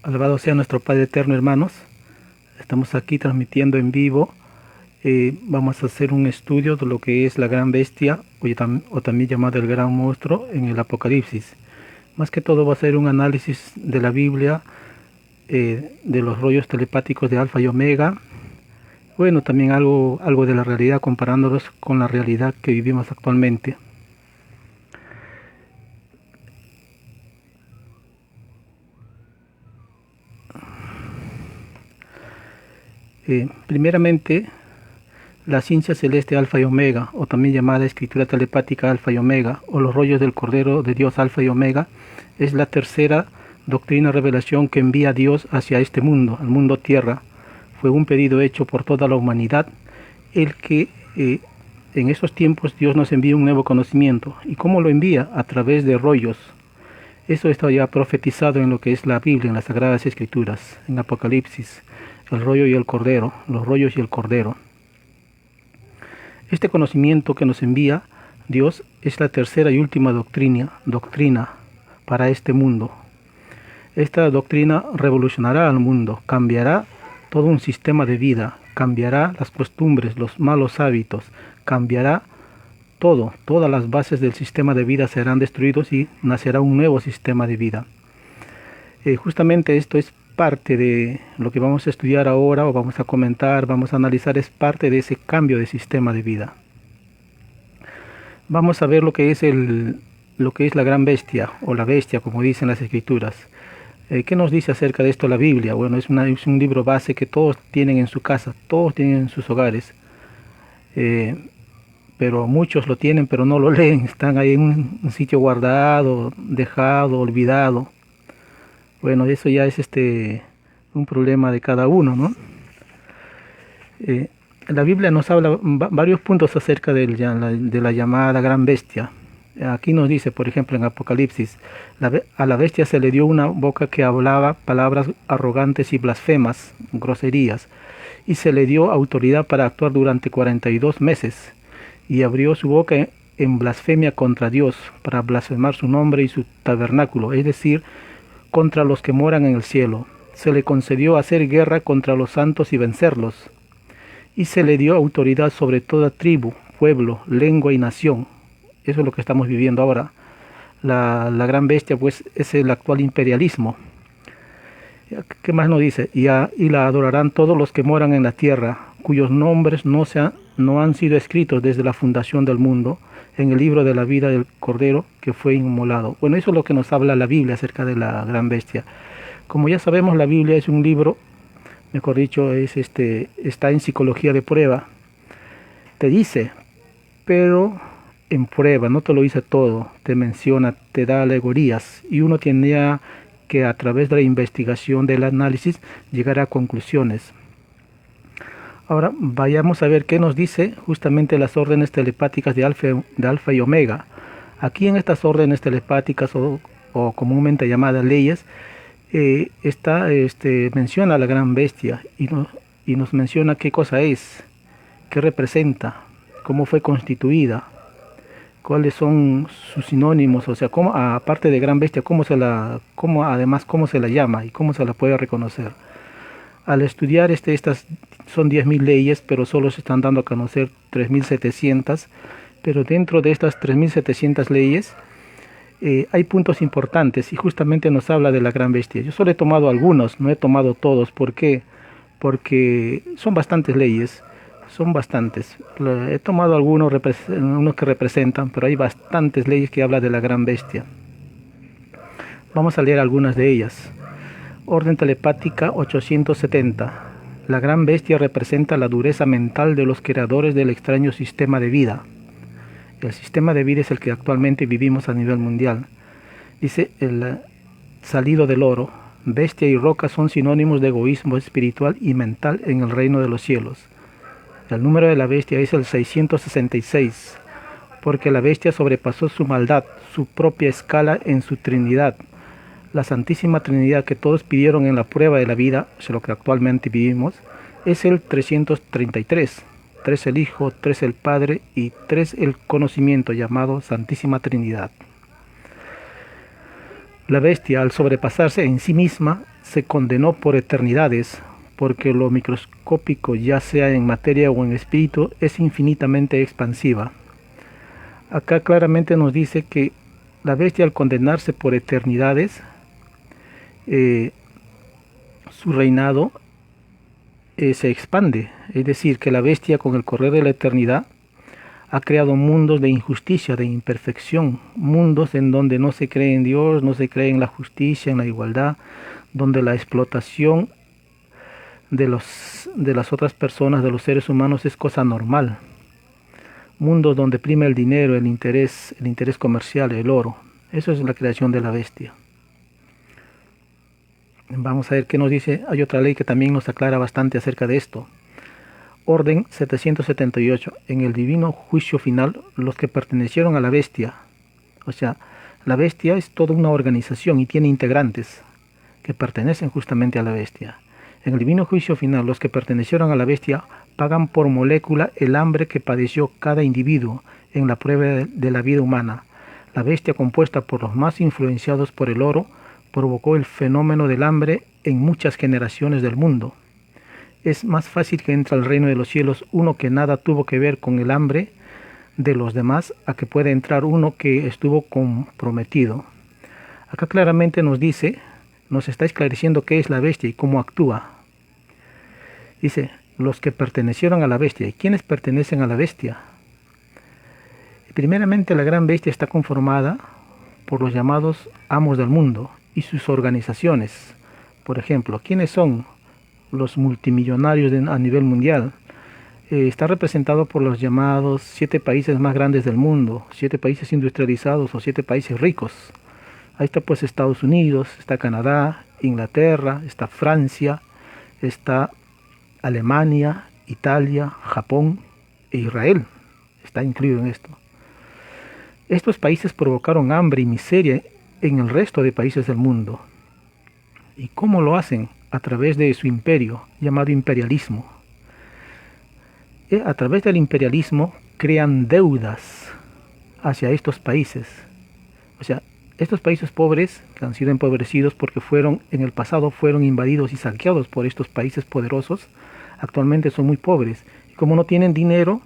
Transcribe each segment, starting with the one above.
Alabado sea nuestro Padre Eterno, hermanos. Estamos aquí transmitiendo en vivo. Vamos a hacer un estudio de lo que es la gran bestia, o también llamada el gran monstruo, en el Apocalipsis. Más que todo va a ser un análisis de la Biblia, de los rollos telepáticos de Alfa y Omega. Bueno, también algo de la realidad, comparándolos con la realidad que vivimos actualmente. Primeramente, la ciencia celeste Alfa y Omega, o también llamada escritura telepática Alfa y Omega, o los rollos del Cordero de Dios Alfa y Omega, es la tercera doctrina revelación que envía Dios hacia este mundo, al mundo tierra. Fue un pedido hecho por toda la humanidad, el que en esos tiempos Dios nos envía un nuevo conocimiento. ¿Y cómo lo envía? A través de rollos. Eso está ya profetizado en lo que es la Biblia, en las Sagradas Escrituras, en Apocalipsis, el rollo y el cordero, los rollos y el cordero. Este conocimiento que nos envía Dios es la tercera y última doctrina para este mundo. Esta doctrina revolucionará al mundo, cambiará todo un sistema de vida, cambiará las costumbres, los malos hábitos, cambiará todo, todas las bases del sistema de vida serán destruidos y nacerá un nuevo sistema de vida. Justamente esto es parte de lo que vamos a estudiar ahora, o vamos a comentar, vamos a analizar, es parte de ese cambio de sistema de vida. Vamos a ver lo que es la gran bestia, o la bestia, como dicen las escrituras. ¿Qué nos dice acerca de esto la Biblia? Bueno, es un libro base que todos tienen en su casa, todos tienen en sus hogares. Pero muchos lo tienen, pero no lo leen. Están ahí en un sitio guardado, dejado, olvidado. Bueno, eso ya es un problema de cada uno, ¿no? La Biblia nos habla varios puntos acerca de la llamada gran bestia. Aquí nos dice, por ejemplo, en Apocalipsis, a la bestia se le dio una boca que hablaba palabras arrogantes y blasfemas, groserías, y se le dio autoridad para actuar durante 42 meses, y abrió su boca en blasfemia contra Dios, para blasfemar su nombre y su tabernáculo, es decir, contra los que moran en el cielo. Se le concedió hacer guerra contra los santos y vencerlos, y se le dio autoridad sobre toda tribu, pueblo, lengua y nación. Eso es lo que estamos viviendo ahora. La gran bestia, pues, es el actual imperialismo. ¿Qué más nos dice? Y la adorarán todos los que moran en la tierra, cuyos nombres no han sido escritos desde la fundación del mundo en el libro de la vida del Cordero que fue inmolado. Bueno, eso es lo que nos habla la Biblia acerca de la gran bestia. Como ya sabemos, la Biblia es un libro, mejor dicho, está en psicología de prueba. Te dice, pero en prueba, no te lo dice todo, te menciona, te da alegorías, y uno tiene que, a través de la investigación, del análisis, llegar a conclusiones. Ahora vayamos a ver qué nos dice justamente las órdenes telepáticas de Alfa y Omega. Aquí en estas órdenes telepáticas, o comúnmente llamadas leyes, menciona a la gran bestia y nos menciona qué cosa es, qué representa, cómo fue constituida, cuáles son sus sinónimos, o sea, cómo, aparte de gran bestia, cómo se la llama y cómo se la puede reconocer. Al estudiar estas son 10.000 leyes, pero solo se están dando a conocer 3.700, pero dentro de estas 3.700 leyes hay puntos importantes, y justamente nos habla de la gran bestia. Yo solo he tomado algunos, no he tomado todos. ¿Por qué? Porque son bastantes leyes, son bastantes. He tomado unos que representan, pero hay bastantes leyes que hablan de la gran bestia. Vamos a leer algunas de ellas. Orden telepática 870. La gran bestia representa la dureza mental de los creadores del extraño sistema de vida. El sistema de vida es el que actualmente vivimos a nivel mundial. Dice, el salido del oro, bestia y roca son sinónimos de egoísmo espiritual y mental en el reino de los cielos. El número de la bestia es el 666, porque la bestia sobrepasó su maldad, su propia escala en su Trinidad. La Santísima Trinidad que todos pidieron en la prueba de la vida, es lo que actualmente vivimos, es el 333. 3 el Hijo, 3 el Padre y 3 el conocimiento, llamado Santísima Trinidad. La bestia, al sobrepasarse en sí misma, se condenó por eternidades, porque lo microscópico, ya sea en materia o en espíritu, es infinitamente expansiva. Acá claramente nos dice que la bestia, al condenarse por eternidades, su reinado se expande. Es decir, que la bestia, con el correr de la eternidad, ha creado mundos de injusticia, de imperfección, mundos en donde no se cree en Dios, no se cree en la justicia, en la igualdad, donde la explotación de las otras personas, de los seres humanos, es cosa normal. Mundos donde prima el dinero, el interés comercial, el oro. Eso es la creación de la bestia. Vamos a ver qué nos dice. Hay otra ley que también nos aclara bastante acerca de esto. Orden 778. En el divino juicio final, los que pertenecieron a la bestia, o sea, la bestia es toda una organización y tiene integrantes que pertenecen justamente a la bestia. En el divino juicio final, los que pertenecieron a la bestia pagan por molécula el hambre que padeció cada individuo en la prueba de la vida humana. La bestia, compuesta por los más influenciados por el oro, provocó el fenómeno del hambre en muchas generaciones del mundo. Es más fácil que entre al reino de los cielos uno que nada tuvo que ver con el hambre de los demás, a que pueda entrar uno que estuvo comprometido. Acá claramente nos dice, nos está esclareciendo qué es la bestia y cómo actúa. Dice, los que pertenecieron a la bestia. ¿Y quiénes pertenecen a la bestia? Primeramente, la gran bestia está conformada por los llamados amos del mundo y sus organizaciones. Por ejemplo, ¿quiénes son los multimillonarios a nivel mundial? Está representado por los llamados 7 países más grandes del mundo, 7 países industrializados o 7 países ricos. Ahí está pues Estados Unidos, está Canadá, Inglaterra, está Francia, está Alemania, Italia, Japón e Israel. Está incluido en esto. Estos países provocaron hambre y miseria en el resto de países del mundo. ¿Y cómo lo hacen? A través de su imperio, llamado imperialismo. A través del imperialismo crean deudas hacia estos países. O sea, estos países pobres, que han sido empobrecidos porque en el pasado fueron invadidos y saqueados por estos países poderosos, actualmente son muy pobres. Y como no tienen dinero,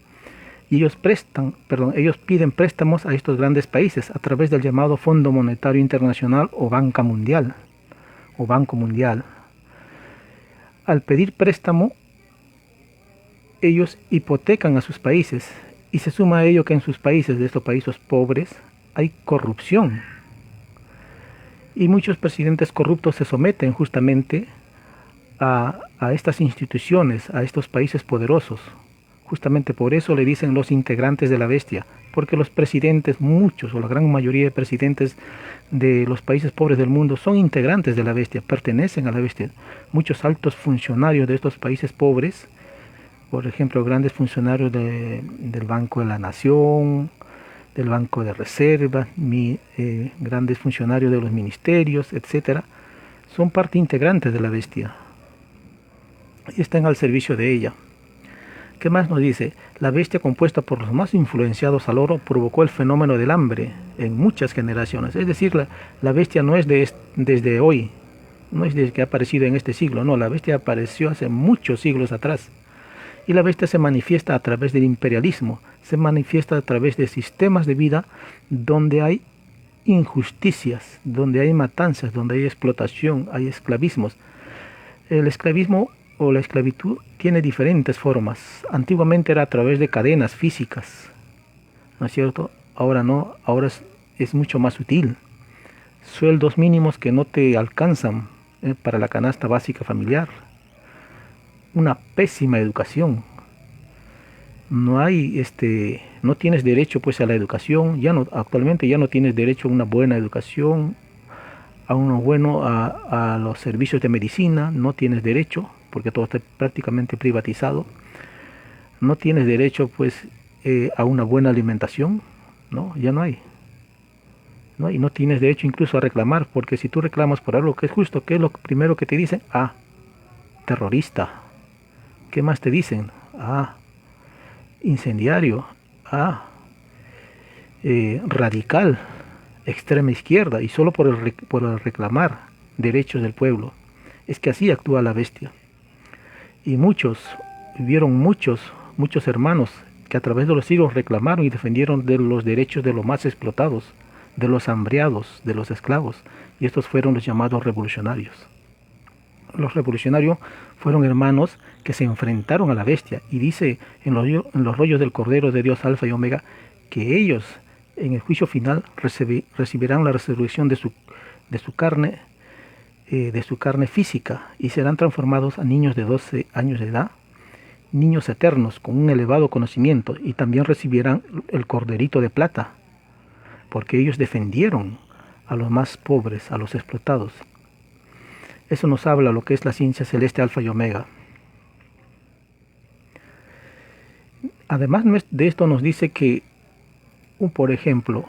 ellos piden préstamos a estos grandes países a través del llamado Fondo Monetario Internacional o Banca Mundial o Banco Mundial. Al pedir préstamo, ellos hipotecan a sus países, y se suma a ello que en sus países, de estos países pobres, hay corrupción. Y muchos presidentes corruptos se someten justamente a estas instituciones, a estos países poderosos. Justamente por eso le dicen los integrantes de la bestia, porque los presidentes, muchos o la gran mayoría de presidentes de los países pobres del mundo son integrantes de la bestia, pertenecen a la bestia. Muchos altos funcionarios de estos países pobres, por ejemplo, grandes funcionarios del Banco de la Nación, del Banco de Reserva, grandes funcionarios de los ministerios, etcétera, son parte integrante de la bestia y están al servicio de ella. ¿Qué más nos dice? La bestia, compuesta por los más influenciados al oro, provocó el fenómeno del hambre en muchas generaciones. Es decir, la bestia no es desde hoy, no es desde que ha aparecido en este siglo, no, la bestia apareció hace muchos siglos atrás. Y la bestia se manifiesta a través del imperialismo, se manifiesta a través de sistemas de vida donde hay injusticias, donde hay matanzas, donde hay explotación, hay esclavismos. El esclavismo o la esclavitud tiene diferentes formas. Antiguamente era a través de cadenas físicas, ¿no es cierto? Ahora no, ahora es mucho más sutil. Sueldos mínimos que no te alcanzan para la canasta básica familiar. Una pésima educación. No tienes derecho pues a la educación. Actualmente ya no tienes derecho a una buena educación, a los servicios de medicina. No tienes derecho, porque todo está prácticamente privatizado. No tienes derecho pues a una buena alimentación, no, ya no hay. ¿No? Y no tienes derecho incluso a reclamar, porque si tú reclamas por algo que es justo, ¿qué es lo primero que te dicen? Ah, terrorista. ¿Qué más te dicen? Ah, incendiario. Ah, radical, extrema izquierda, y solo por el reclamar derechos del pueblo. Es que así actúa la bestia. Y vivieron muchos hermanos que a través de los siglos reclamaron y defendieron de los derechos de los más explotados, de los hambriados, de los esclavos. Y estos fueron los llamados revolucionarios. Los revolucionarios fueron hermanos que se enfrentaron a la bestia. Y dice en los rollos del Cordero de Dios, Alfa y Omega, que ellos en el juicio final recibirán la resurrección de su carne física, y serán transformados a niños de 12 años de edad, niños eternos con un elevado conocimiento, y también recibirán el corderito de plata, porque ellos defendieron a los más pobres, a los explotados. Eso nos habla lo que es la ciencia celeste Alfa y Omega. Además de esto nos dice que, por ejemplo,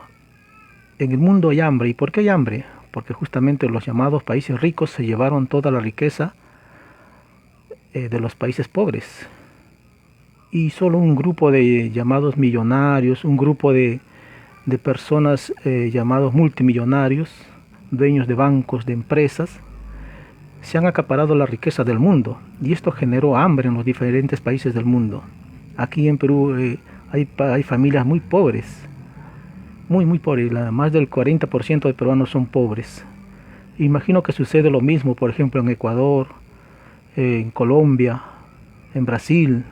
en el mundo hay hambre. ¿Y por qué hay hambre? Porque justamente los llamados países ricos se llevaron toda la riqueza de los países pobres. Y solo un grupo de llamados millonarios, un grupo de personas llamados multimillonarios, dueños de bancos, de empresas, se han acaparado la riqueza del mundo. Y esto generó hambre en los diferentes países del mundo. Aquí en Perú hay familias muy pobres, muy pobres. Más del 40% de peruanos son pobres. Imagino que sucede lo mismo, por ejemplo, en Ecuador, en Colombia, en Brasil,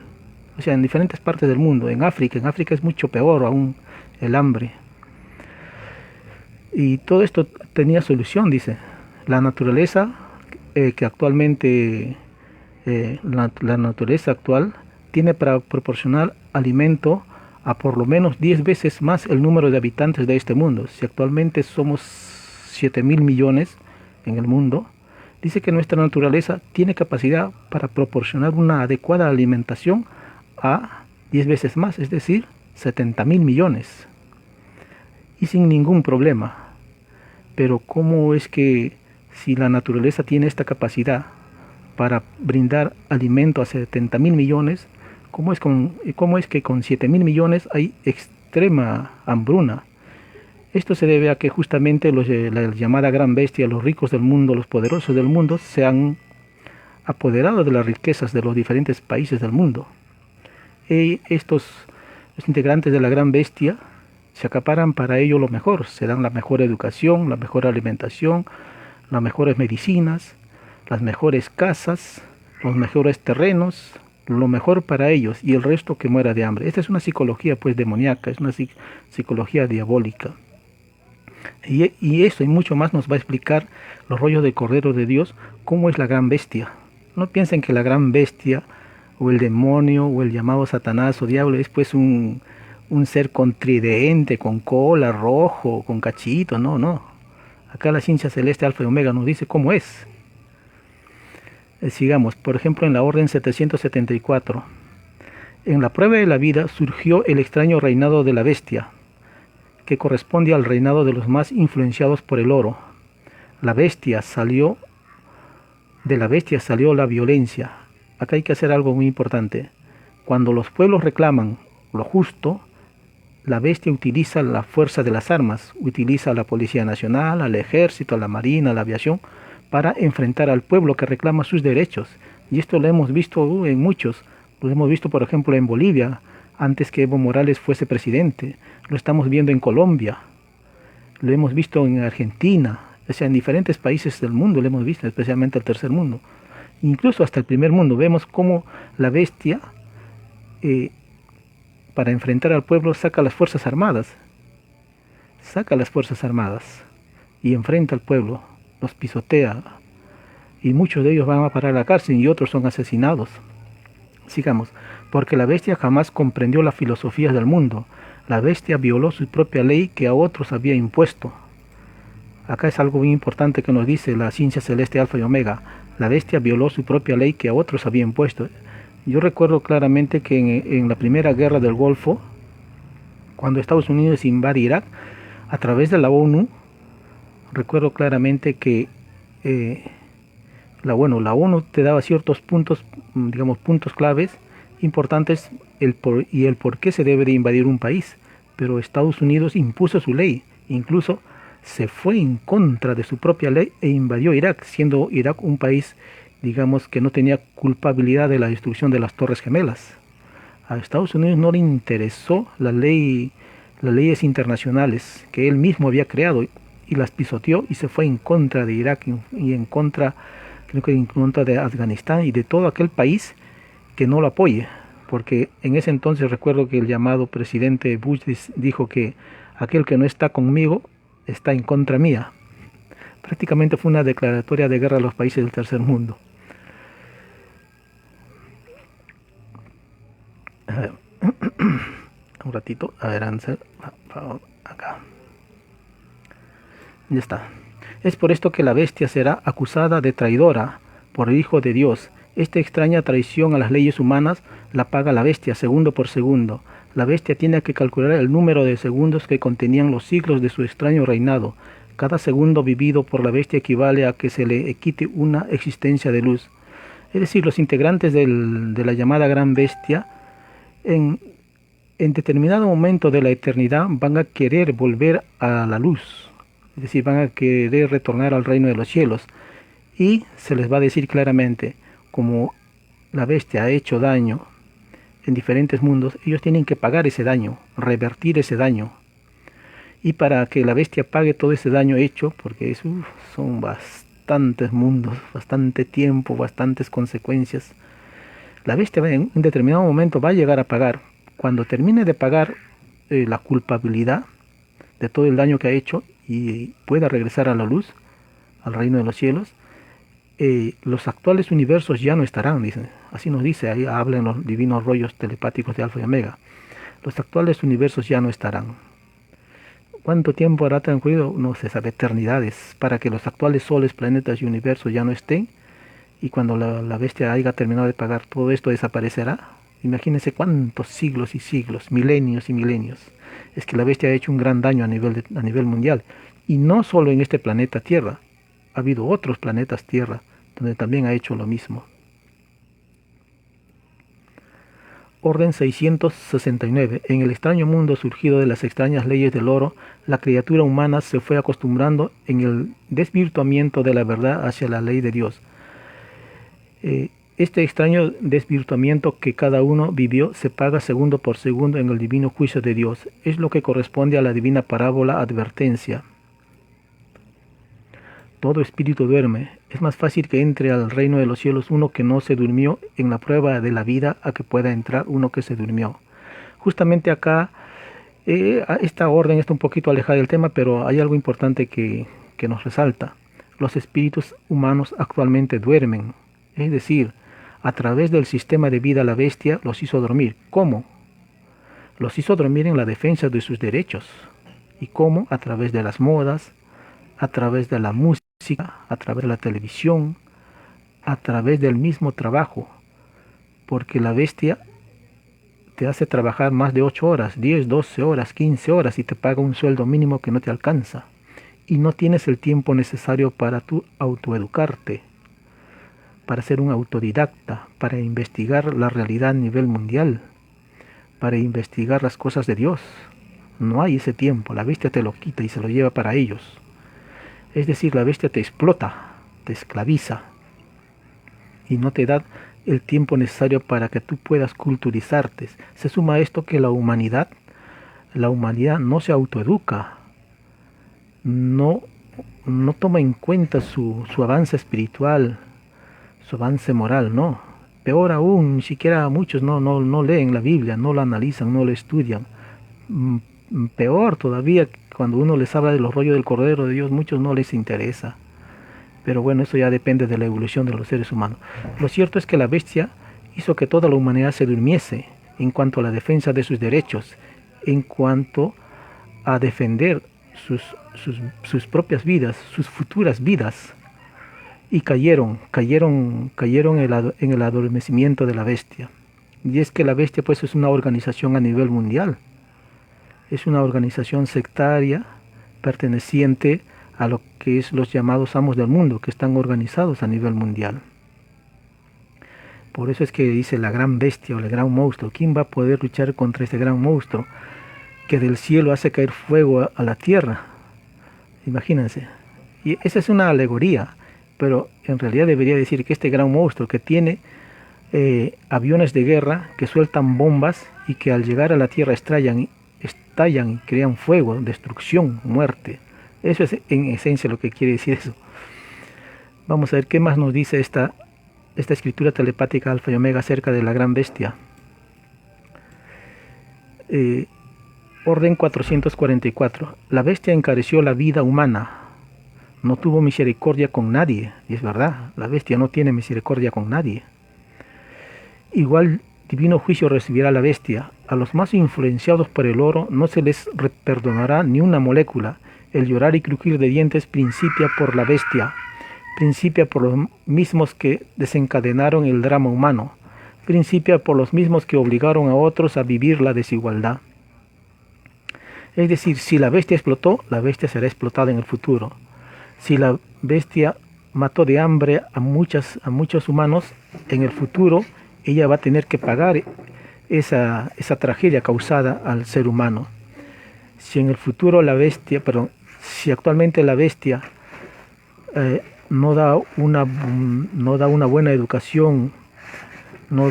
o sea, en diferentes partes del mundo. En África es mucho peor aún el hambre. Y todo esto tenía solución, dice. La naturaleza, que actualmente, la naturaleza actual tiene para proporcionar alimento a por lo menos 10 veces más el número de habitantes de este mundo. Si actualmente somos 7.000 millones en el mundo, dice que nuestra naturaleza tiene capacidad para proporcionar una adecuada alimentación a 10 veces más, es decir, 70.000 millones. Y sin ningún problema. Pero ¿cómo es que si la naturaleza tiene esta capacidad para brindar alimento a 70.000 millones, ¿cómo es que con 7.000 millones hay extrema hambruna? Esto se debe a que justamente la llamada gran bestia, los ricos del mundo, los poderosos del mundo, se han apoderado de las riquezas de los diferentes países del mundo. Y los integrantes de la gran bestia se acaparan para ello lo mejor, se dan la mejor educación, la mejor alimentación, las mejores medicinas, las mejores casas, los mejores terrenos, lo mejor para ellos, y el resto que muera de hambre. Esta es una psicología pues demoníaca, es una psicología diabólica. Y eso y mucho más nos va a explicar los rollos del Cordero de Dios, cómo es la gran bestia. No piensen que la gran bestia o el demonio o el llamado Satanás o diablo es pues un ser con tridente, con cola, rojo, con cachito. No. Acá la ciencia celeste Alfa y Omega nos dice cómo es. Sigamos, por ejemplo, en la orden 774. En la prueba de la vida surgió el extraño reinado de la bestia, que corresponde al reinado de los más influenciados por el oro. De la bestia salió la violencia. Acá hay que hacer algo muy importante. Cuando los pueblos reclaman lo justo, la bestia utiliza la fuerza de las armas, utiliza a la Policía Nacional, al Ejército, a la Marina, a la Aviación, para enfrentar al pueblo que reclama sus derechos. Y esto lo hemos visto en muchos. Lo hemos visto, por ejemplo, en Bolivia, antes que Evo Morales fuese presidente. Lo estamos viendo en Colombia. Lo hemos visto en Argentina. O sea, en diferentes países del mundo lo hemos visto, especialmente el tercer mundo. Incluso hasta el primer mundo. Vemos cómo la bestia, para enfrentar al pueblo, saca las fuerzas armadas. Y enfrenta al pueblo. Los pisotea, y muchos de ellos van a parar a la cárcel y otros son asesinados. Sigamos, porque la bestia jamás comprendió las filosofías del mundo. La bestia violó su propia ley que a otros había impuesto. Acá es algo muy importante que nos dice la ciencia celeste Alfa y Omega. La bestia violó su propia ley que a otros había impuesto. Yo recuerdo claramente que en la primera guerra del Golfo, cuando Estados Unidos invade Irak, a través de la ONU, recuerdo claramente que la ONU te daba ciertos puntos, puntos claves importantes, el por qué se debe de invadir un país. Pero Estados Unidos impuso su ley, incluso se fue en contra de su propia ley e invadió Irak, siendo Irak un país digamos que no tenía culpabilidad de la destrucción de las Torres Gemelas. A Estados Unidos no le interesó las leyes internacionales que él mismo había creado y las pisoteó y se fue en contra de Irak y en contra, creo que en contra de Afganistán y de todo aquel país que no lo apoye. Porque en ese entonces recuerdo que el llamado presidente Bush dijo que aquel que no está conmigo está en contra mía. Prácticamente fue una declaratoria de guerra a los países del tercer mundo. A ver, un ratito, a ver, acá. Ya está. Es por esto que la bestia será acusada de traidora por el Hijo de Dios. Esta extraña traición a las leyes humanas la paga la bestia segundo por segundo. La bestia tiene que calcular el número de segundos que contenían los siglos de su extraño reinado. Cada segundo vivido por la bestia equivale a que se le quite una existencia de luz. Es decir, los integrantes de la llamada Gran Bestia en determinado momento de la eternidad van a querer volver a la luz. Es decir, van a querer retornar al reino de los cielos. Y se les va a decir claramente, como la bestia ha hecho daño en diferentes mundos, ellos tienen que pagar ese daño, revertir ese daño. Y para que la bestia pague todo ese daño hecho, porque son bastantes mundos, bastante tiempo, bastantes consecuencias, la bestia en un determinado momento va a llegar a pagar. Cuando termine de pagar la culpabilidad de todo el daño que ha hecho y pueda regresar a la luz, al reino de los cielos, los actuales universos ya no estarán, dicen. Así nos dice, ahí hablan los divinos rollos telepáticos de Alfa y Omega. Los actuales universos ya no estarán. ¿Cuánto tiempo hará transcurrido? No se sabe, eternidades, para que los actuales soles, planetas y universos ya no estén. Y cuando la bestia haya terminado de pagar, todo esto desaparecerá. Imagínense cuántos siglos y siglos, milenios y milenios. Es que la bestia ha hecho un gran daño a nivel mundial. Y no solo en este planeta Tierra. Ha habido otros planetas Tierra donde también ha hecho lo mismo. Orden 669. En el extraño mundo surgido de las extrañas leyes del oro, la criatura humana se fue acostumbrando en el desvirtuamiento de la verdad hacia la ley de Dios. Este extraño desvirtuamiento que cada uno vivió se paga segundo por segundo en el divino juicio de Dios. Es lo que corresponde a la divina parábola advertencia. Todo espíritu duerme. Es más fácil que entre al reino de los cielos uno que no se durmió en la prueba de la vida a que pueda entrar uno que se durmió. Justamente acá, esta orden está un poquito alejada del tema, pero hay algo importante que nos resalta. Los espíritus humanos actualmente duermen. Es decir, a través del sistema de vida la bestia los hizo dormir. ¿Cómo? Los hizo dormir en la defensa de sus derechos. ¿Y cómo? A través de las modas, a través de la música, a través de la televisión, a través del mismo trabajo, porque la bestia te hace trabajar más de 8 horas, 10, 12 horas, 15 horas y te paga un sueldo mínimo que no te alcanza y no tienes el tiempo necesario para tú autoeducarte, para ser un autodidacta, para investigar la realidad a nivel mundial, para investigar las cosas de Dios. No hay ese tiempo, la bestia te lo quita y se lo lleva para ellos. Es decir, la bestia te explota, te esclaviza y no te da el tiempo necesario para que tú puedas culturizarte. Se suma a esto que la humanidad no se autoeduca, no toma en cuenta su avance espiritual, su avance moral, no. Peor aún, ni siquiera muchos no leen la Biblia, no la analizan, no la estudian. Peor todavía, cuando uno les habla de los rollos del Cordero de Dios, muchos no les interesa. Pero bueno, eso ya depende de la evolución de los seres humanos. Lo cierto es que la bestia hizo que toda la humanidad se durmiese en cuanto a la defensa de sus derechos, en cuanto a defender sus propias vidas, sus futuras vidas. Y cayeron en el adormecimiento de la bestia. Y es que la bestia pues es una organización a nivel mundial. Es una organización sectaria perteneciente a lo que es los llamados amos del mundo, que están organizados a nivel mundial. Por eso es que dice la gran bestia o el gran monstruo. ¿Quién va a poder luchar contra ese gran monstruo que del cielo hace caer fuego a la tierra? Imagínense. Y esa es una alegoría, pero en realidad debería decir que este gran monstruo que tiene aviones de guerra que sueltan bombas y que al llegar a la Tierra estallan y crean fuego, destrucción, muerte. Eso es en esencia lo que quiere decir eso. Vamos a ver qué más nos dice esta escritura telepática Alfa y Omega acerca de la gran bestia. Orden 444. La bestia encareció la vida humana. No tuvo misericordia con nadie. Y es verdad, la bestia no tiene misericordia con nadie. Igual divino juicio recibirá la bestia. A los más influenciados por el oro no se les perdonará ni una molécula. El llorar y crujir de dientes principia por la bestia. Principia por los mismos que desencadenaron el drama humano. Principia por los mismos que obligaron a otros a vivir la desigualdad. Es decir, si la bestia explotó, la bestia será explotada en el futuro. Si la bestia mató de hambre a muchos humanos, en el futuro ella va a tener que pagar esa tragedia causada al ser humano. Si en el futuro la bestia, perdón, si actualmente la bestia no da una buena educación, no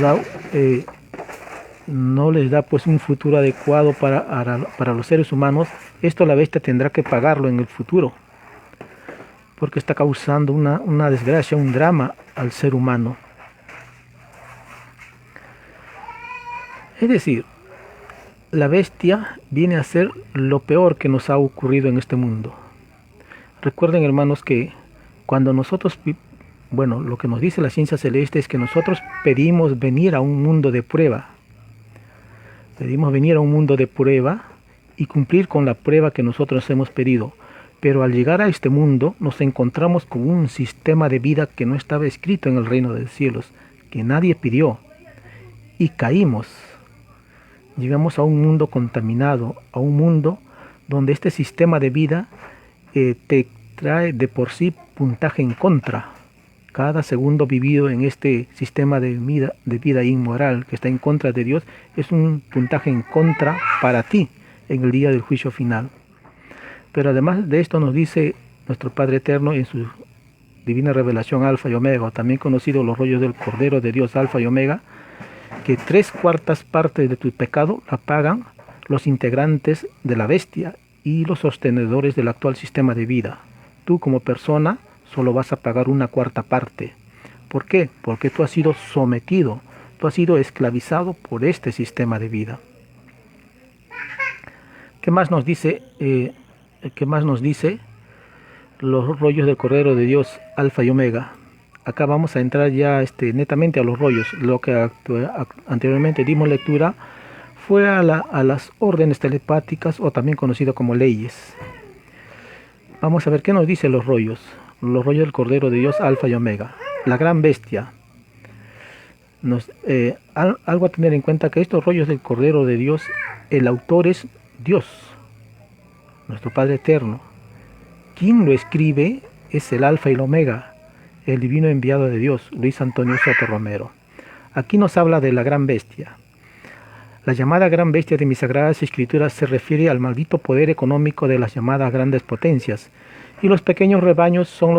les da pues un futuro adecuado para los seres humanos, esto la bestia tendrá que pagarlo en el futuro, porque está causando una desgracia, un drama al ser humano. Es decir, la bestia viene a ser lo peor que nos ha ocurrido en este mundo. Recuerden, hermanos, que cuando nosotros, lo que nos dice la ciencia celeste es que nosotros pedimos venir a un mundo de prueba. Pedimos venir a un mundo de prueba y cumplir con la prueba que nosotros hemos pedido. Pero al llegar a este mundo nos encontramos con un sistema de vida que no estaba escrito en el reino de los cielos, que nadie pidió. Y caímos. Llegamos a un mundo contaminado, a un mundo donde este sistema de vida te trae de por sí puntaje en contra. Cada segundo vivido en este sistema de vida inmoral que está en contra de Dios es un puntaje en contra para ti en el día del juicio final. Pero además de esto nos dice nuestro Padre Eterno en su divina revelación Alfa y Omega, también conocido los rollos del Cordero de Dios Alfa y Omega, que 3/4 partes de tu pecado la pagan los integrantes de la bestia y los sostenedores del actual sistema de vida. Tú como persona solo vas a pagar 1/4 parte. ¿Por qué? Porque tú has sido sometido, tú has sido esclavizado por este sistema de vida. ¿Qué más nos dice? Los rollos del Cordero de Dios Alfa y Omega. Acá vamos a entrar ya netamente a los rollos. Lo que anteriormente dimos lectura fue a las órdenes telepáticas, o también conocido como leyes. Vamos a ver qué nos dicen los rollos del Cordero de Dios Alfa y Omega. La gran bestia. Algo a tener en cuenta, que estos rollos del Cordero de Dios, el autor es Dios, nuestro Padre Eterno. Quien lo escribe es el Alfa y el Omega, el divino enviado de Dios, Luis Antonio Soto Romero. Aquí nos habla de la gran bestia. La llamada gran bestia de mis sagradas escrituras se refiere al maldito poder económico de las llamadas grandes potencias, y los pequeños rebaños son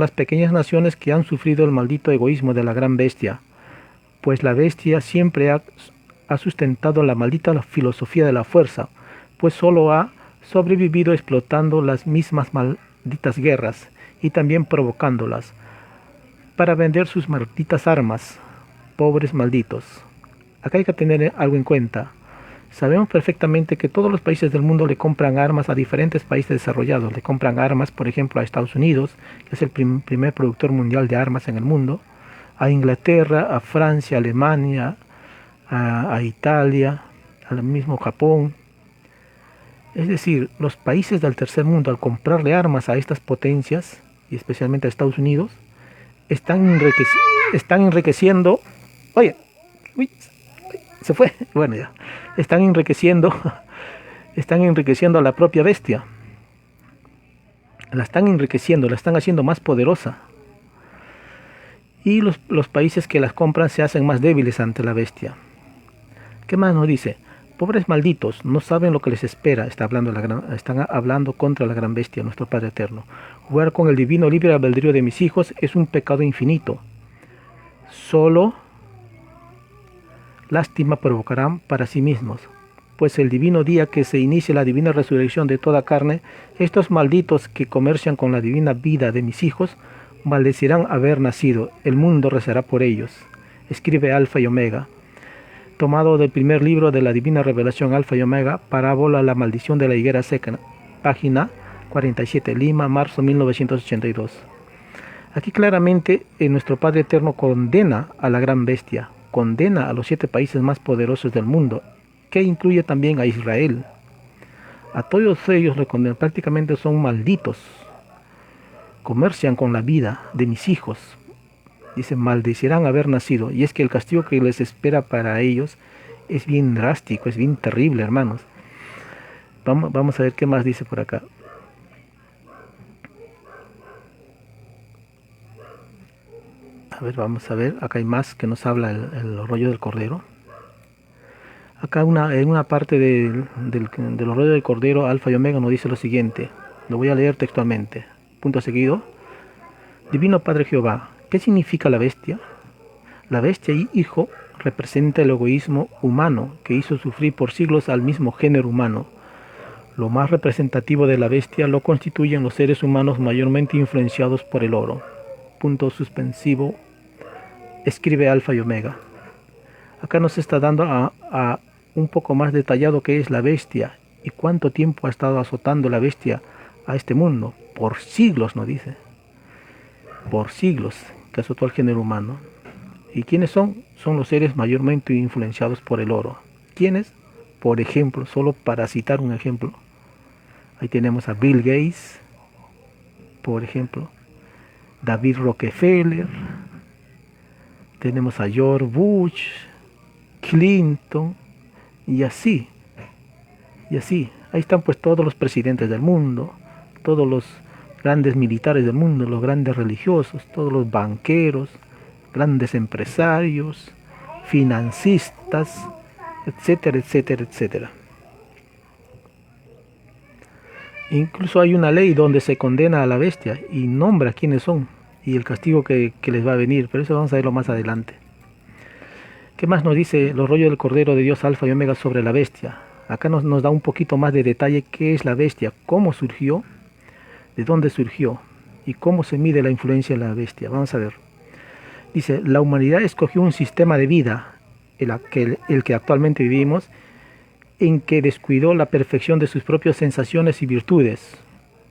las pequeñas naciones que han sufrido el maldito egoísmo de la gran bestia, pues la bestia siempre ha sustentado la maldita filosofía de la fuerza, pues solo ha sobrevivido explotando las mismas malditas guerras y también provocándolas para vender sus malditas armas. Pobres malditos. Acá hay que tener algo en cuenta. Sabemos perfectamente que todos los países del mundo le compran armas a diferentes países desarrollados. Le compran armas, por ejemplo, a Estados Unidos, que es el primer productor mundial de armas en el mundo, a Inglaterra, a Francia, a Alemania, a Italia, al mismo Japón. Es decir, los países del tercer mundo, al comprarle armas a estas potencias, y especialmente a Estados Unidos, están enriqueciendo. Oye, uy, se fue. Bueno, ya. Están enriqueciendo a la propia bestia. La están enriqueciendo, la están haciendo más poderosa. Y los países que las compran se hacen más débiles ante la bestia. ¿Qué más nos dice? Pobres malditos, no saben lo que les espera. Están hablando contra la gran bestia, nuestro Padre Eterno. Jugar con el divino libre albedrío de mis hijos es un pecado infinito. Solo lástima provocarán para sí mismos, pues el divino día que se inicie la divina resurrección de toda carne, estos malditos que comercian con la divina vida de mis hijos, maldecirán haber nacido, el mundo rezará por ellos. Escribe Alfa y Omega. Tomado del primer libro de la Divina Revelación Alfa y Omega, Parábola La Maldición de la Higuera Seca, página 47, Lima, marzo 1982. Aquí claramente nuestro Padre Eterno condena a la gran bestia, condena a los 7 países más poderosos del mundo, que incluye también a Israel. A todos ellos le condenan, prácticamente son malditos, comercian con la vida de mis hijos. Dice, maldecirán haber nacido. Y es que el castigo que les espera para ellos es bien drástico, es bien terrible, hermanos. Vamos a ver qué más dice por acá. A ver, vamos a ver. Acá hay más que nos habla el rollo del Cordero. Acá en una parte del rollo del Cordero, Alfa y Omega nos dice lo siguiente. Lo voy a leer textualmente. Punto seguido. Divino Padre Jehová, ¿qué significa la bestia? La bestia y hijo representa el egoísmo humano que hizo sufrir por siglos al mismo género humano. Lo más representativo de la bestia lo constituyen los seres humanos mayormente influenciados por el oro. Punto suspensivo. Escribe Alfa y Omega. Acá nos está dando a un poco más detallado qué es la bestia y cuánto tiempo ha estado azotando la bestia a este mundo. Por siglos, nos dice. Por siglos que azotó al género humano. ¿Y quiénes son? Son los seres mayormente influenciados por el oro. ¿Quiénes? Por ejemplo, solo para citar un ejemplo. Ahí tenemos a Bill Gates, por ejemplo. David Rockefeller. Tenemos a George Bush, Clinton, y así. Y así. Ahí están pues todos los presidentes del mundo, todos los grandes militares del mundo, los grandes religiosos, todos los banqueros, grandes empresarios, financistas, etcétera, etcétera, etcétera. Incluso hay una ley donde se condena a la bestia y nombra quiénes son y el castigo que les va a venir, pero eso vamos a verlo más adelante. ¿Qué más nos dice los rollos del Cordero de Dios Alfa y Omega sobre la bestia? Acá nos da un poquito más de detalle qué es la bestia, cómo surgió, de dónde surgió y cómo se mide la influencia de la bestia. Vamos a ver. Dice, la humanidad escogió un sistema de vida, el que actualmente vivimos, en que descuidó la perfección de sus propias sensaciones y virtudes.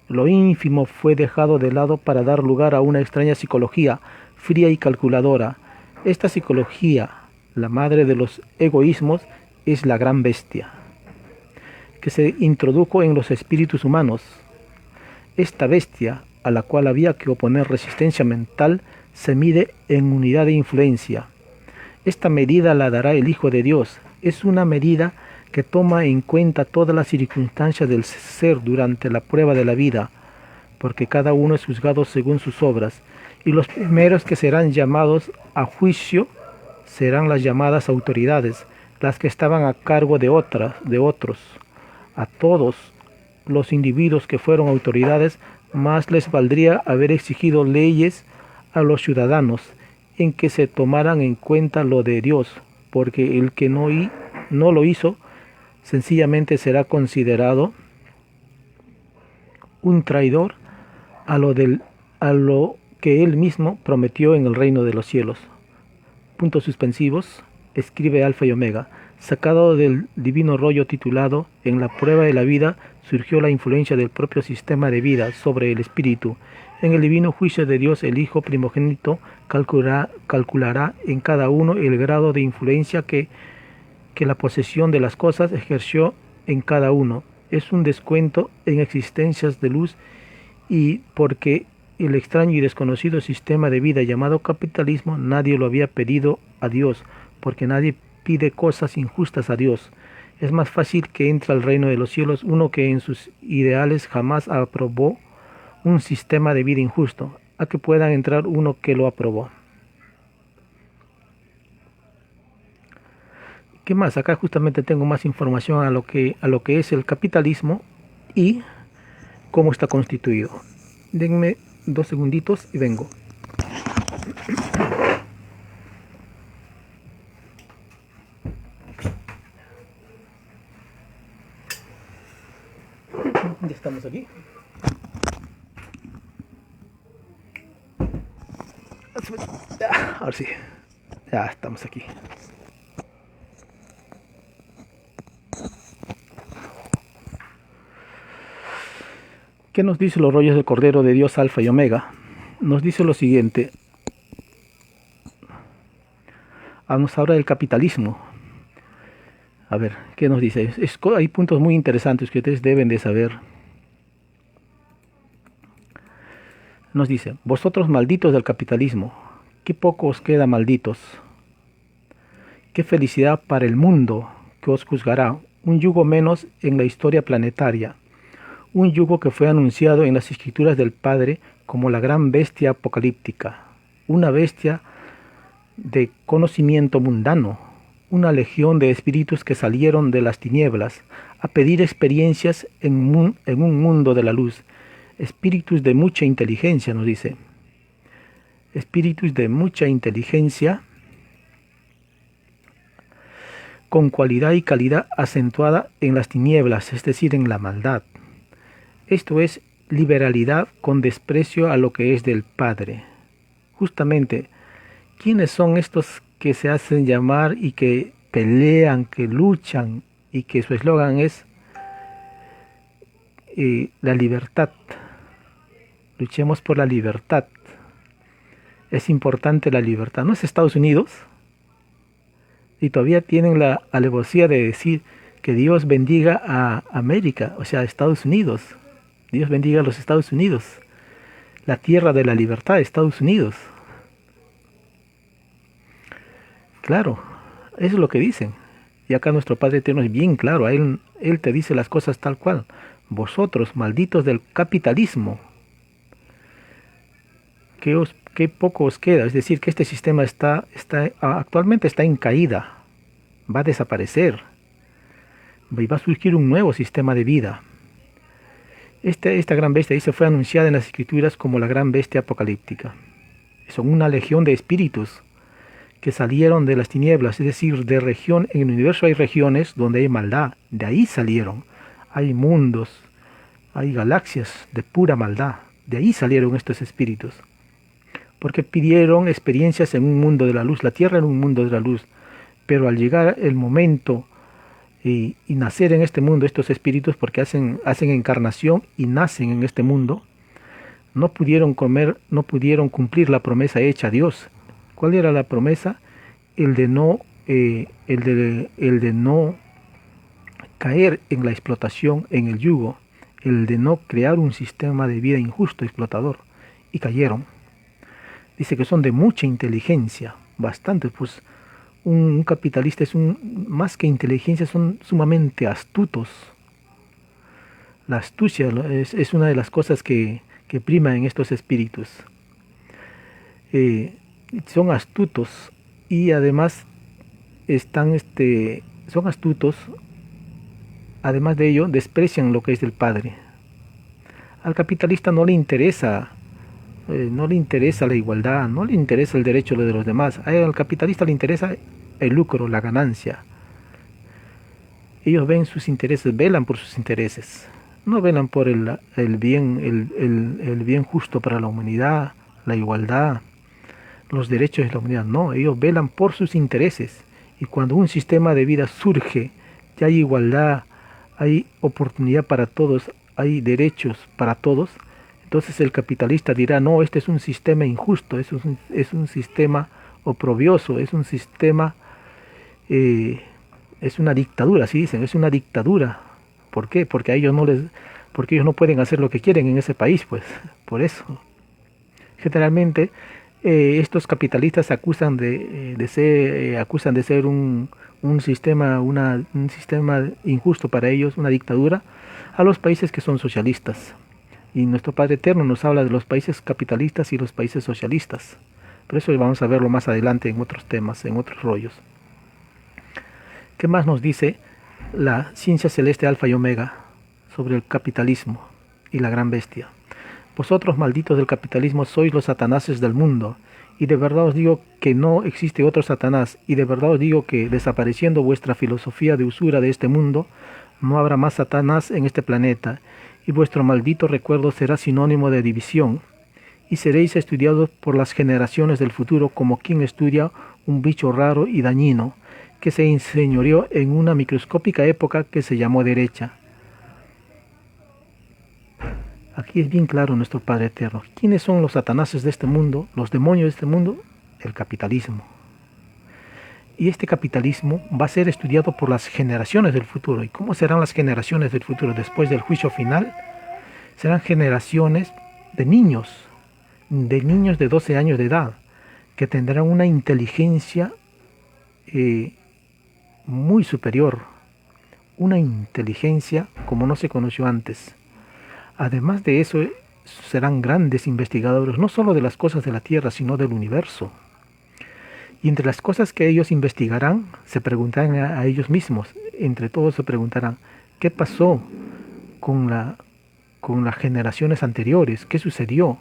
Lo ínfimo fue dejado de lado para dar lugar a una extraña psicología, fría y calculadora. Esta psicología, la madre de los egoísmos, es la gran bestia, que se introdujo en los espíritus humanos. Esta bestia, a la cual había que oponer resistencia mental, se mide en unidad de influencia. Esta medida la dará el Hijo de Dios. Es una medida que toma en cuenta todas las circunstancias del ser durante la prueba de la vida, porque cada uno es juzgado según sus obras, y los primeros que serán llamados a juicio serán las llamadas autoridades, las que estaban a cargo de otros. A todos los individuos que fueron autoridades, más les valdría haber exigido leyes a los ciudadanos en que se tomaran en cuenta lo de Dios, porque el que no lo hizo, sencillamente será considerado un traidor a lo que él mismo prometió en el reino de los cielos. Puntos suspensivos. Escribe Alfa y Omega. Sacado del divino rollo titulado En la prueba de la vida, surgió la influencia del propio sistema de vida sobre el espíritu. En el divino juicio de Dios, el Hijo primogénito calculará en cada uno el grado de influencia que la posesión de las cosas ejerció en cada uno. Es un descuento en existencias de luz, y porque el extraño y desconocido sistema de vida llamado capitalismo nadie lo había pedido a Dios, porque nadie pide cosas injustas a Dios. Es más fácil que entre al reino de los cielos uno que en sus ideales jamás aprobó un sistema de vida injusto, a que pueda entrar uno que lo aprobó. ¿Qué más? Acá justamente tengo más información a lo que es el capitalismo y cómo está constituido. Denme 2 segunditos y vengo. Ya estamos aquí. Ahora sí, ya estamos aquí. ¿Qué nos dice los rollos del Cordero de Dios Alfa y Omega? Nos dice lo siguiente. Nos habla del capitalismo. A ver, ¿qué nos dice? Hay puntos muy interesantes que ustedes deben de saber. Nos dice, vosotros malditos del capitalismo, qué poco os queda malditos. Qué felicidad para el mundo que os juzgará, un yugo menos en la historia planetaria. Un yugo que fue anunciado en las escrituras del Padre como la gran bestia apocalíptica, una bestia de conocimiento mundano, una legión de espíritus que salieron de las tinieblas a pedir experiencias en un mundo de la luz, espíritus de mucha inteligencia, nos dice, espíritus de mucha inteligencia con cualidad y calidad acentuada en las tinieblas, es decir, en la maldad. Esto es liberalidad con desprecio a lo que es del Padre. Justamente, ¿quiénes son estos que se hacen llamar y que pelean, que luchan y que su eslogan es la libertad? Luchemos por la libertad. Es importante la libertad. ¿No es Estados Unidos? Y todavía tienen la alevosía de decir que Dios bendiga a América, o sea, a Estados Unidos. Dios bendiga a los Estados Unidos, la tierra de la libertad, Estados Unidos. Claro, eso es lo que dicen. Y acá nuestro Padre Eterno es bien claro, Él te dice las cosas tal cual. Vosotros, malditos del capitalismo, qué poco os queda. Es decir, que este sistema actualmente está en caída, va a desaparecer, y va a surgir un nuevo sistema de vida. Esta gran bestia dice fue anunciada en las escrituras como la gran bestia apocalíptica. Son una legión de espíritus que salieron de las tinieblas, es decir, de región, en el universo hay regiones donde hay maldad, de ahí salieron. Hay mundos, hay galaxias de pura maldad, de ahí salieron estos espíritus. Porque pidieron experiencias en un mundo de la luz, la tierra era un mundo de la luz, pero al llegar el momento y nacer en este mundo estos espíritus, porque hacen encarnación y nacen en este mundo, no pudieron cumplir la promesa hecha a Dios. ¿Cuál era la promesa? El de no caer en la explotación, en el yugo, el de no crear un sistema de vida injusto, explotador, y cayeron. Dice que son de mucha inteligencia, bastante, pues un capitalista más que inteligencia, son sumamente astutos. La astucia es una de las cosas que prima en estos espíritus. Son astutos y además son astutos. Además de ello, desprecian lo que es del Padre. Al capitalista no le interesa la igualdad, no le interesa el derecho de los demás. Al capitalista le interesa el lucro, la ganancia. Ellos ven sus intereses, velan por sus intereses. No velan por el bien justo para la humanidad, la igualdad, los derechos de la humanidad. No, ellos velan por sus intereses. Y cuando un sistema de vida surge, ya hay igualdad, hay oportunidad para todos, hay derechos para todos, entonces el capitalista dirá, no, este es un sistema injusto, es un sistema oprobioso, es un sistema, es una dictadura, así dicen, es una dictadura. ¿Por qué? Porque ellos no pueden hacer lo que quieren en ese país, pues, por eso. Generalmente estos capitalistas acusan de ser un sistema injusto para ellos, una dictadura, a los países que son socialistas. Y nuestro Padre Eterno nos habla de los países capitalistas y los países socialistas. Pero eso vamos a verlo más adelante en otros temas, en otros rollos. ¿Qué más nos dice la ciencia celeste Alfa y Omega sobre el capitalismo y la gran bestia? Vosotros, malditos del capitalismo, sois los satanases del mundo. Y de verdad os digo que no existe otro Satanás. Y de verdad os digo que, desapareciendo vuestra filosofía de usura de este mundo, no habrá más Satanás en este planeta. Y vuestro maldito recuerdo será sinónimo de división. Y seréis estudiados por las generaciones del futuro como quien estudia un bicho raro y dañino, que se enseñoreó en una microscópica época que se llamó derecha. Aquí es bien claro nuestro Padre Eterno. ¿Quiénes son los satanases de este mundo, los demonios de este mundo? El capitalismo. Y este capitalismo va a ser estudiado por las generaciones del futuro. ¿Y cómo serán las generaciones del futuro después del juicio final? Serán generaciones de niños de 12 años de edad, que tendrán una inteligencia muy superior, una inteligencia como no se conoció antes. Además de eso, serán grandes investigadores, no solo de las cosas de la Tierra, sino del universo. Y entre las cosas que ellos investigarán, se preguntarán a ellos mismos, entre todos se preguntarán, ¿qué pasó con las generaciones anteriores? ¿Qué sucedió?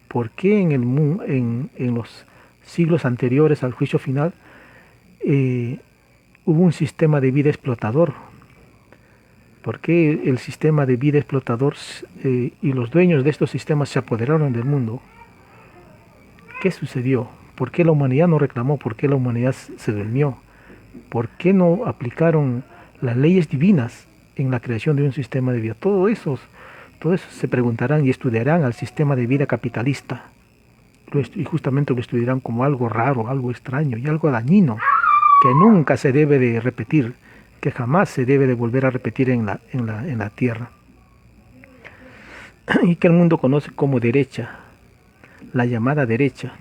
¿Por qué en los siglos anteriores al juicio final hubo un sistema de vida explotador? ¿Por qué el sistema de vida explotador y los dueños de estos sistemas se apoderaron del mundo? ¿Qué sucedió? ¿Por qué la humanidad no reclamó? ¿Por qué la humanidad se durmió? ¿Por qué no aplicaron las leyes divinas en la creación de un sistema de vida? Todo eso se preguntarán y estudiarán al sistema de vida capitalista. Y justamente lo estudiarán como algo raro, algo extraño y algo dañino, que nunca se debe de repetir, que jamás se debe de volver a repetir en la tierra. Y que el mundo conoce como derecha, la llamada derecha.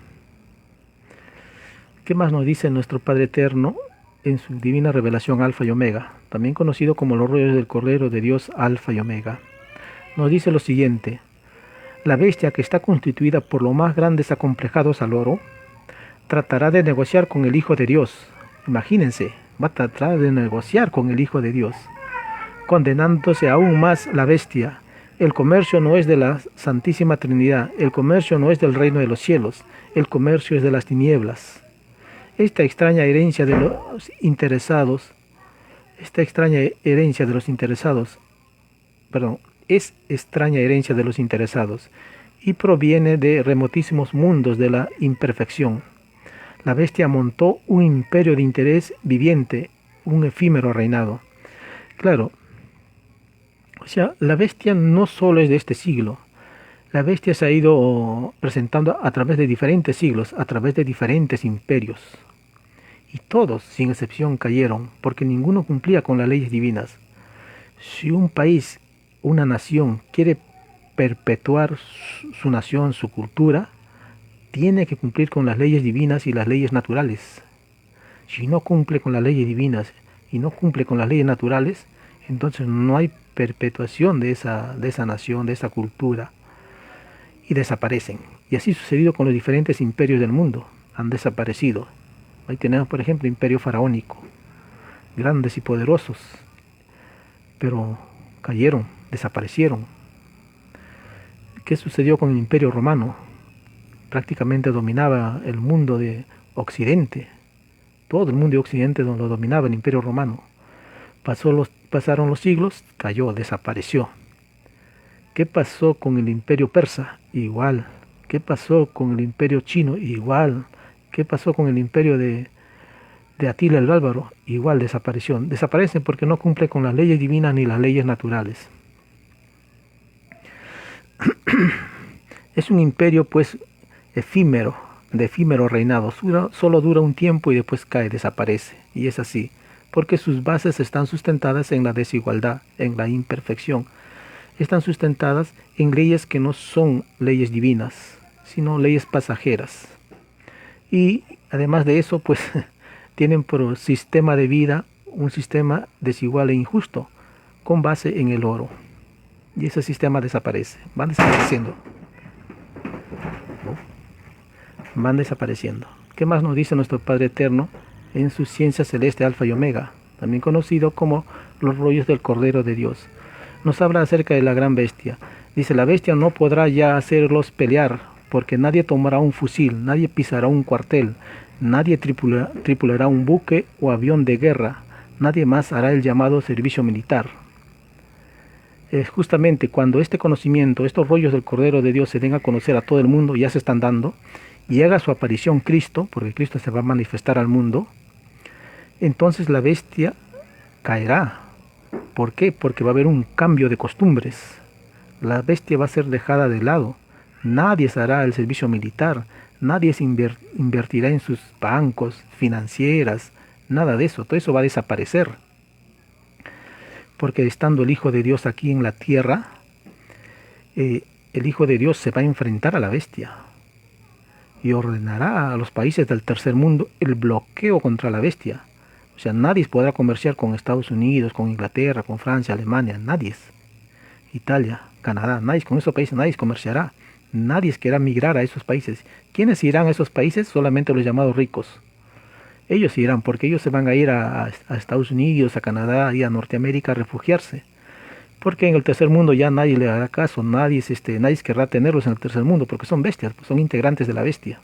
¿Qué más nos dice nuestro Padre Eterno en su divina revelación Alfa y Omega, también conocido como los rollos del Cordero de Dios Alfa y Omega? Nos dice lo siguiente: la bestia, que está constituida por los más grandes acomplejados al oro, tratará de negociar con el Hijo de Dios. Imagínense, va a tratar de negociar con el Hijo de Dios, condenándose aún más la bestia. El comercio no es de la Santísima Trinidad, el comercio no es del reino de los cielos, el comercio es de las tinieblas. Esta extraña herencia de los interesados, es extraña herencia de los interesados y proviene de remotísimos mundos de la imperfección. La bestia montó un imperio de interés viviente, un efímero reinado. Claro, o sea, la bestia no solo es de este siglo. La bestia se ha ido presentando a través de diferentes siglos, a través de diferentes imperios. Y todos, sin excepción, cayeron, porque ninguno cumplía con las leyes divinas. Si un país, una nación, quiere perpetuar su nación, su cultura, tiene que cumplir con las leyes divinas y las leyes naturales. Si no cumple con las leyes divinas y no cumple con las leyes naturales, entonces no hay perpetuación de esa nación, de esa cultura, y desaparecen. Y así ha sucedido con los diferentes imperios del mundo, han desaparecido. Ahí tenemos, por ejemplo, el imperio faraónico, grandes y poderosos, pero cayeron, desaparecieron. ¿Qué sucedió con el imperio romano? Prácticamente dominaba el mundo de Occidente, todo el mundo de Occidente lo dominaba el imperio romano. Pasaron los siglos, cayó, desapareció. ¿Qué pasó con el imperio persa? Igual. ¿Qué pasó con el imperio chino? Igual. ¿Qué pasó con el imperio de Atila el Bárbaro? Igual desapareció. Desaparecen porque no cumple con las leyes divinas ni las leyes naturales. Es un imperio pues efímero, de efímero reinado. Solo dura un tiempo y después cae, desaparece. Y es así, porque sus bases están sustentadas en la desigualdad, en la imperfección. Están sustentadas en leyes que no son leyes divinas, sino leyes pasajeras. Y además de eso, pues tienen por sistema de vida un sistema desigual e injusto, con base en el oro. Y ese sistema desaparece, van desapareciendo. Van desapareciendo. ¿Qué más nos dice nuestro Padre Eterno en su ciencia celeste Alfa y Omega, también conocido como los rollos del Cordero de Dios? Nos habla acerca de la gran bestia. Dice, la bestia no podrá ya hacerlos pelear, porque nadie tomará un fusil, nadie pisará un cuartel, nadie tripulará un buque o avión de guerra, nadie más hará el llamado servicio militar. Es justamente cuando este conocimiento, estos rollos del Cordero de Dios se den a conocer a todo el mundo, ya se están dando, y haga su aparición Cristo, porque Cristo se va a manifestar al mundo, entonces la bestia caerá. ¿Por qué? Porque va a haber un cambio de costumbres. La bestia va a ser dejada de lado. Nadie se hará el servicio militar, nadie se invertirá en sus bancos, financieras, nada de eso, todo eso va a desaparecer. Porque estando el Hijo de Dios aquí en la tierra, el Hijo de Dios se va a enfrentar a la bestia y ordenará a los países del tercer mundo el bloqueo contra la bestia. O sea, nadie podrá comerciar con Estados Unidos, con Inglaterra, con Francia, Alemania, nadie. Italia, Canadá, nadie, con esos países nadie comerciará. Nadie querrá migrar a esos países. ¿Quiénes irán a esos países? Solamente los llamados ricos. Ellos irán, porque ellos se van a ir a Estados Unidos, a Canadá y a Norteamérica a refugiarse. Porque en el tercer mundo ya nadie le hará caso, nadie querrá tenerlos en el tercer mundo, porque son bestias, son integrantes de la bestia.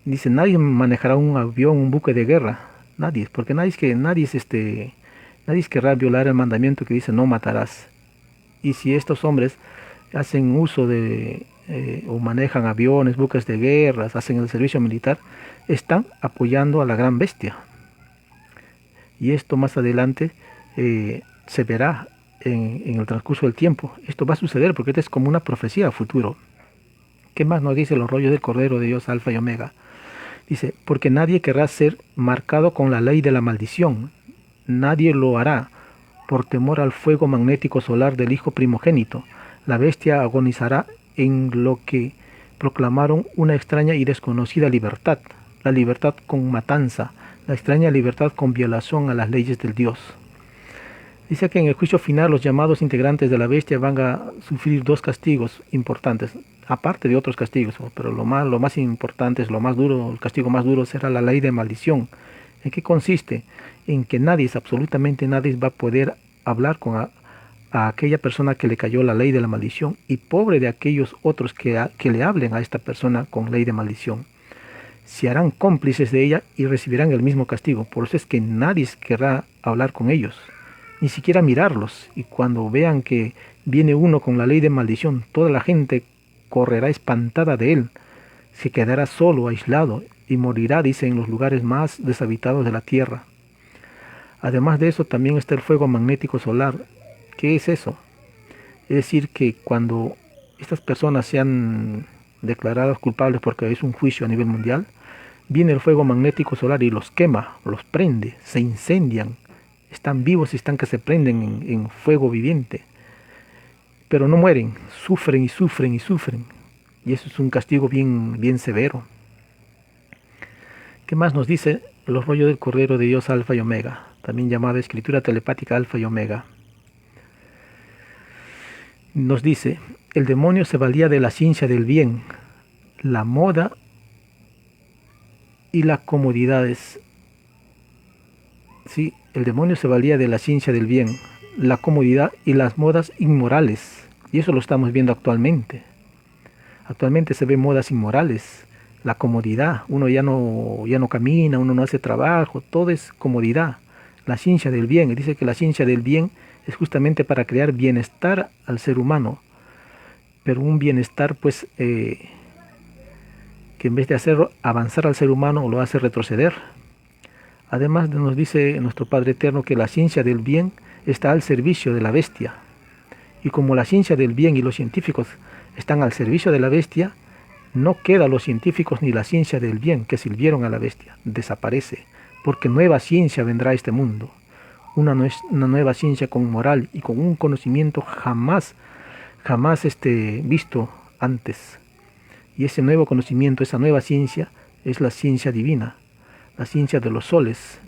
Dice, nadie manejará un avión, un buque de guerra. Nadie, porque nadie querrá violar el mandamiento que dice no matarás. Y si estos hombres hacen uso de o manejan aviones, buques de guerra, hacen el servicio militar, están apoyando a la gran bestia. Y esto más adelante se verá en el transcurso del tiempo. Esto va a suceder porque esto es como una profecía a futuro. ¿Qué más nos dice los rollos del Cordero de Dios, Alfa y Omega? Dice, porque nadie querrá ser marcado con la ley de la maldición. Nadie lo hará por temor al fuego magnético solar del Hijo primogénito. La bestia agonizará en lo que proclamaron una extraña y desconocida libertad. La libertad con matanza, la extraña libertad con violación a las leyes del Dios. Dice que en el juicio final los llamados integrantes de la bestia van a sufrir dos castigos importantes, aparte de otros castigos, pero lo más importante, lo más duro, el castigo más duro será la ley de maldición. ¿En qué consiste? En que absolutamente nadie va a poder hablar con a aquella persona que le cayó la ley de la maldición, y pobre de aquellos otros que le hablen a esta persona con ley de maldición. Se harán cómplices de ella y recibirán el mismo castigo. Por eso es que nadie querrá hablar con ellos, ni siquiera mirarlos. Y cuando vean que viene uno con la ley de maldición, toda la gente correrá espantada de él, se quedará solo, aislado, y morirá, dice, en los lugares más deshabitados de la tierra. Además de eso, también está el fuego magnético solar. ¿Qué es eso? Es decir, que cuando estas personas sean declaradas culpables porque es un juicio a nivel mundial, viene el fuego magnético solar y los quema, los prende, se incendian, están vivos y están que se prenden en fuego viviente. Pero no mueren, sufren y sufren y sufren. Y eso es un castigo bien severo. ¿Qué más nos dice los rollos del Cordero de Dios, Alfa y Omega? También llamada escritura telepática Alfa y Omega. Nos dice, el demonio se valía de la ciencia del bien, la moda y las comodidades. Sí, el demonio se valía de la ciencia del bien, la comodidad y las modas inmorales. Y eso lo estamos viendo actualmente. Actualmente se ven modas inmorales, la comodidad. Uno ya no camina, uno no hace trabajo, todo es comodidad. La ciencia del bien, dice que la ciencia del bien es justamente para crear bienestar al ser humano, pero un bienestar pues que en vez de hacer avanzar al ser humano lo hace retroceder. Además nos dice nuestro Padre Eterno que la ciencia del bien está al servicio de la bestia, y como la ciencia del bien y los científicos están al servicio de la bestia, no queda los científicos ni la ciencia del bien que sirvieron a la bestia, desaparece, porque nueva ciencia vendrá a este mundo. Una nueva ciencia con moral y con un conocimiento jamás visto antes. Y ese nuevo conocimiento, esa nueva ciencia, es la ciencia divina, la ciencia de los soles.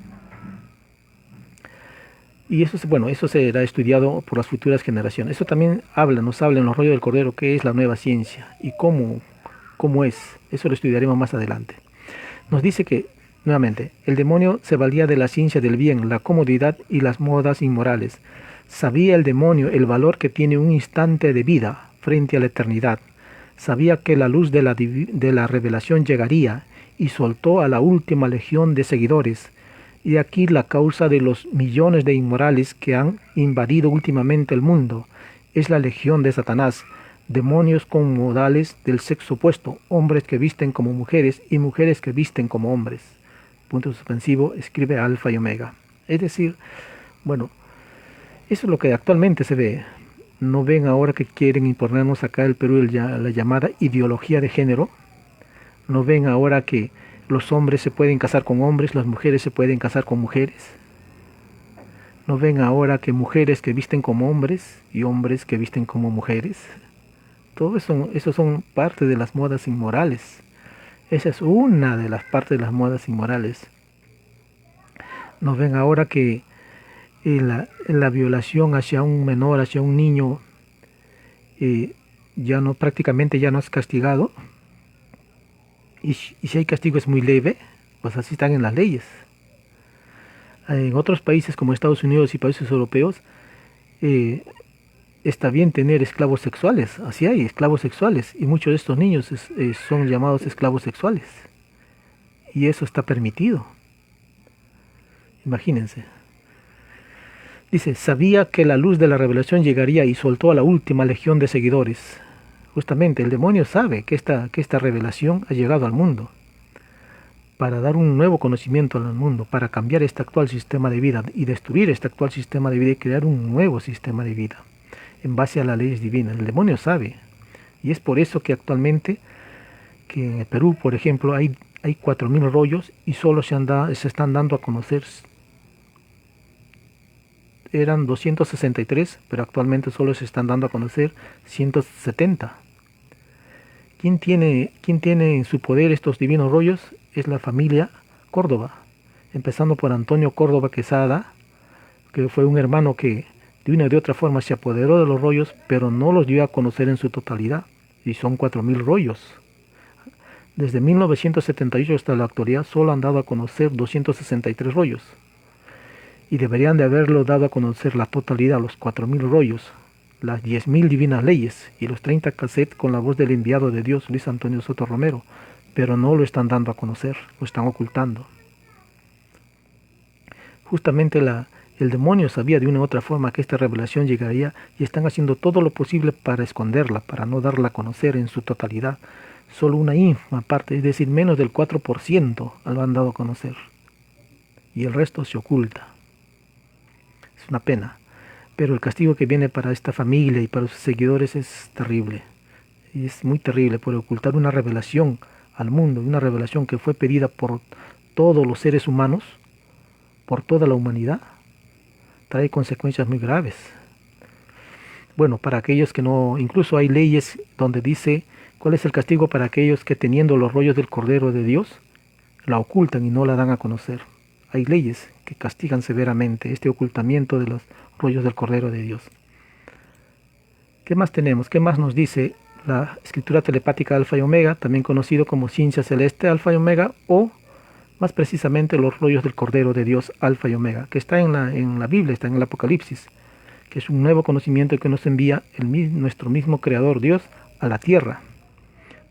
Y eso será estudiado por las futuras generaciones. Eso también nos habla en los rollos del Cordero qué es la nueva ciencia y cómo es. Eso lo estudiaremos más adelante. Nos dice que nuevamente, el demonio se valía de la ciencia del bien, la comodidad y las modas inmorales. Sabía el demonio el valor que tiene un instante de vida frente a la eternidad. Sabía que la luz de la revelación llegaría y soltó a la última legión de seguidores. Y aquí la causa de los millones de inmorales que han invadido últimamente el mundo. Es la legión de Satanás, demonios con modales del sexo opuesto, hombres que visten como mujeres y mujeres que visten como hombres. Punto suspensivo, escribe Alfa y Omega. Es decir, bueno, eso es lo que actualmente se ve. ¿No ven ahora que quieren imponernos acá el Perú la llamada ideología de género? ¿No ven ahora que los hombres se pueden casar con hombres, las mujeres se pueden casar con mujeres? ¿No ven ahora que mujeres que visten como hombres y hombres que visten como mujeres? Todo eso son parte de las modas inmorales. Esa es una de las partes de las modas inmorales. ¿No ven ahora que la violación hacia un menor, hacia un niño, prácticamente ya no es castigado? Y si hay castigo es muy leve, pues así están en las leyes. En otros países como Estados Unidos y países europeos, está bien tener esclavos sexuales, así hay esclavos sexuales, y muchos de estos niños son llamados esclavos sexuales. Y eso está permitido. Imagínense. Dice, sabía que la luz de la revelación llegaría y soltó a la última legión de seguidores. Justamente el demonio sabe que esta revelación ha llegado al mundo para dar un nuevo conocimiento al mundo, para cambiar este actual sistema de vida y destruir este actual sistema de vida y crear un nuevo sistema de vida en base a las leyes divinas. El demonio sabe, y es por eso que actualmente que en el Perú, por ejemplo, hay 4.000 rollos y solo se están dando a conocer. Eran 263, pero actualmente solo se están dando a conocer 170. ¿Quién tiene en su poder estos divinos rollos? Es la familia Córdoba, empezando por Antonio Córdoba Quesada, que fue un hermano que de una u otra forma se apoderó de los rollos, pero no los dio a conocer en su totalidad, y son 4.000 rollos. Desde 1978 hasta la actualidad solo han dado a conocer 263 rollos. Y deberían de haberlo dado a conocer la totalidad, los 4.000 rollos, las 10.000 divinas leyes y los 30 cassettes con la voz del enviado de Dios, Luis Antonio Soto Romero, pero no lo están dando a conocer, lo están ocultando. Justamente el demonio sabía de una u otra forma que esta revelación llegaría y están haciendo todo lo posible para esconderla, para no darla a conocer en su totalidad. Solo una ínfima parte, es decir, menos del 4% lo han dado a conocer. Y el resto se oculta. Es una pena, pero el castigo que viene para esta familia y para sus seguidores es terrible. Y es muy terrible por ocultar una revelación al mundo, una revelación que fue pedida por todos los seres humanos, por toda la humanidad. Trae consecuencias muy graves. Bueno, para aquellos que no, incluso hay leyes donde dice cuál es el castigo para aquellos que teniendo los rollos del Cordero de Dios, la ocultan y no la dan a conocer. Hay leyes que castigan severamente este ocultamiento de los rollos del Cordero de Dios. ¿Qué más tenemos? ¿Qué más nos dice la escritura telepática Alfa y Omega, también conocido como ciencia celeste Alfa y Omega, o más precisamente los rollos del Cordero de Dios Alfa y Omega, que está en la Biblia, está en el Apocalipsis, que es un nuevo conocimiento que nos envía nuestro mismo Creador Dios a la tierra,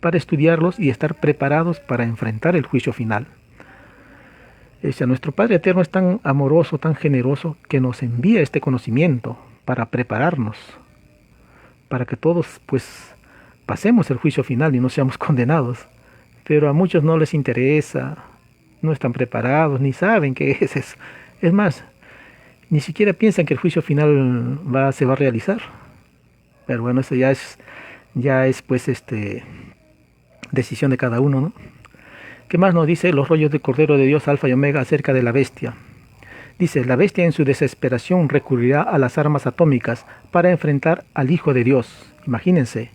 para estudiarlos y estar preparados para enfrentar el juicio final. Nuestro Padre Eterno es tan amoroso, tan generoso, que nos envía este conocimiento para prepararnos, para que todos pues pasemos el juicio final y no seamos condenados. Pero a muchos no les interesa, no están preparados, ni saben qué es eso. Es más, ni siquiera piensan que el juicio final se va a realizar. Pero bueno, eso ya es pues decisión de cada uno, ¿no? ¿Qué más nos dice los rollos del Cordero de Dios Alfa y Omega acerca de la bestia? Dice, la bestia en su desesperación recurrirá a las armas atómicas para enfrentar al Hijo de Dios. Imagínense.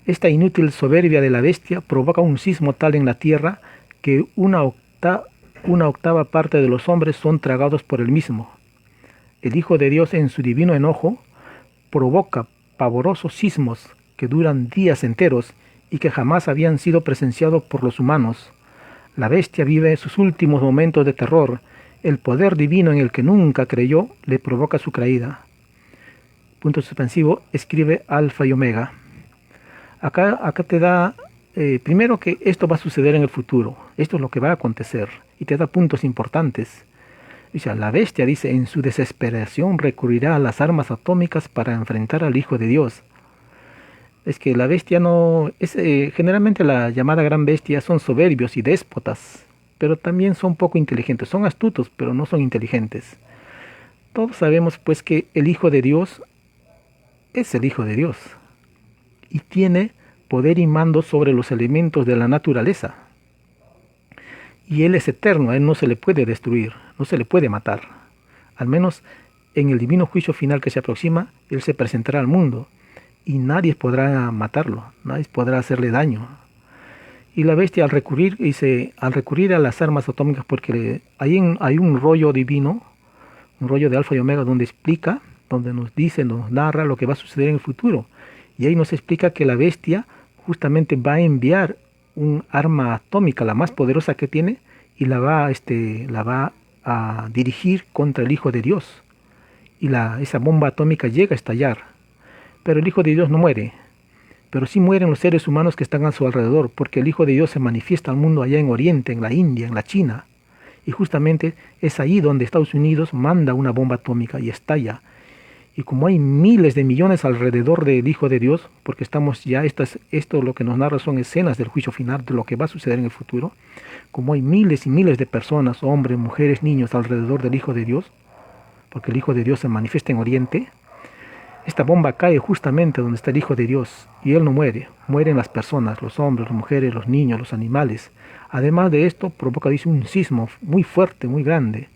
Esta inútil soberbia de la bestia provoca un sismo tal en la tierra que una octava parte de los hombres son tragados por el mismo. El Hijo de Dios en su divino enojo provoca pavorosos sismos que duran días enteros y que jamás habían sido presenciados por los humanos. La bestia vive sus últimos momentos de terror el poder divino en el que nunca creyó le provoca su caída. Punto suspensivo, escribe Alfa y Omega. Acá te da, primero, que esto va a suceder en el futuro. Esto es lo que va a acontecer. Y te da puntos importantes. O sea, la bestia, dice, en su desesperación recurrirá a las armas atómicas para enfrentar al Hijo de Dios. Es que la bestia no... generalmente la llamada gran bestia son soberbios y déspotas, pero también son poco inteligentes. Son astutos, pero no son inteligentes. Todos sabemos pues que el Hijo de Dios es el Hijo de Dios y tiene poder y mando sobre los elementos de la naturaleza. Y Él es eterno, a Él no se le puede destruir, no se le puede matar. Al menos en el divino juicio final que se aproxima, Él se presentará al mundo y nadie podrá matarlo, nadie podrá hacerle daño. Y la bestia al recurrir a las armas atómicas, porque hay un rollo divino, un rollo de Alfa y Omega donde explica, donde nos dice, nos narra lo que va a suceder en el futuro. Y ahí nos explica que la bestia justamente va a enviar un arma atómica, la más poderosa que tiene, y la va a dirigir contra el Hijo de Dios. Y esa bomba atómica llega a estallar. Pero el Hijo de Dios no muere. Pero sí mueren los seres humanos que están a su alrededor, porque el Hijo de Dios se manifiesta al mundo allá en Oriente, en la India, en la China. Y justamente es ahí donde Estados Unidos manda una bomba atómica y estalla. Y como hay miles de millones alrededor del Hijo de Dios, porque estamos ya, esto lo que nos narra son escenas del juicio final, de lo que va a suceder en el futuro, como hay miles y miles de personas, hombres, mujeres, niños alrededor del Hijo de Dios, porque el Hijo de Dios se manifiesta en Oriente, esta bomba cae justamente donde está el Hijo de Dios, y Él no muere, mueren las personas, los hombres, las mujeres, los niños, los animales. Además de esto, provoca, dice, un sismo muy fuerte, muy grande,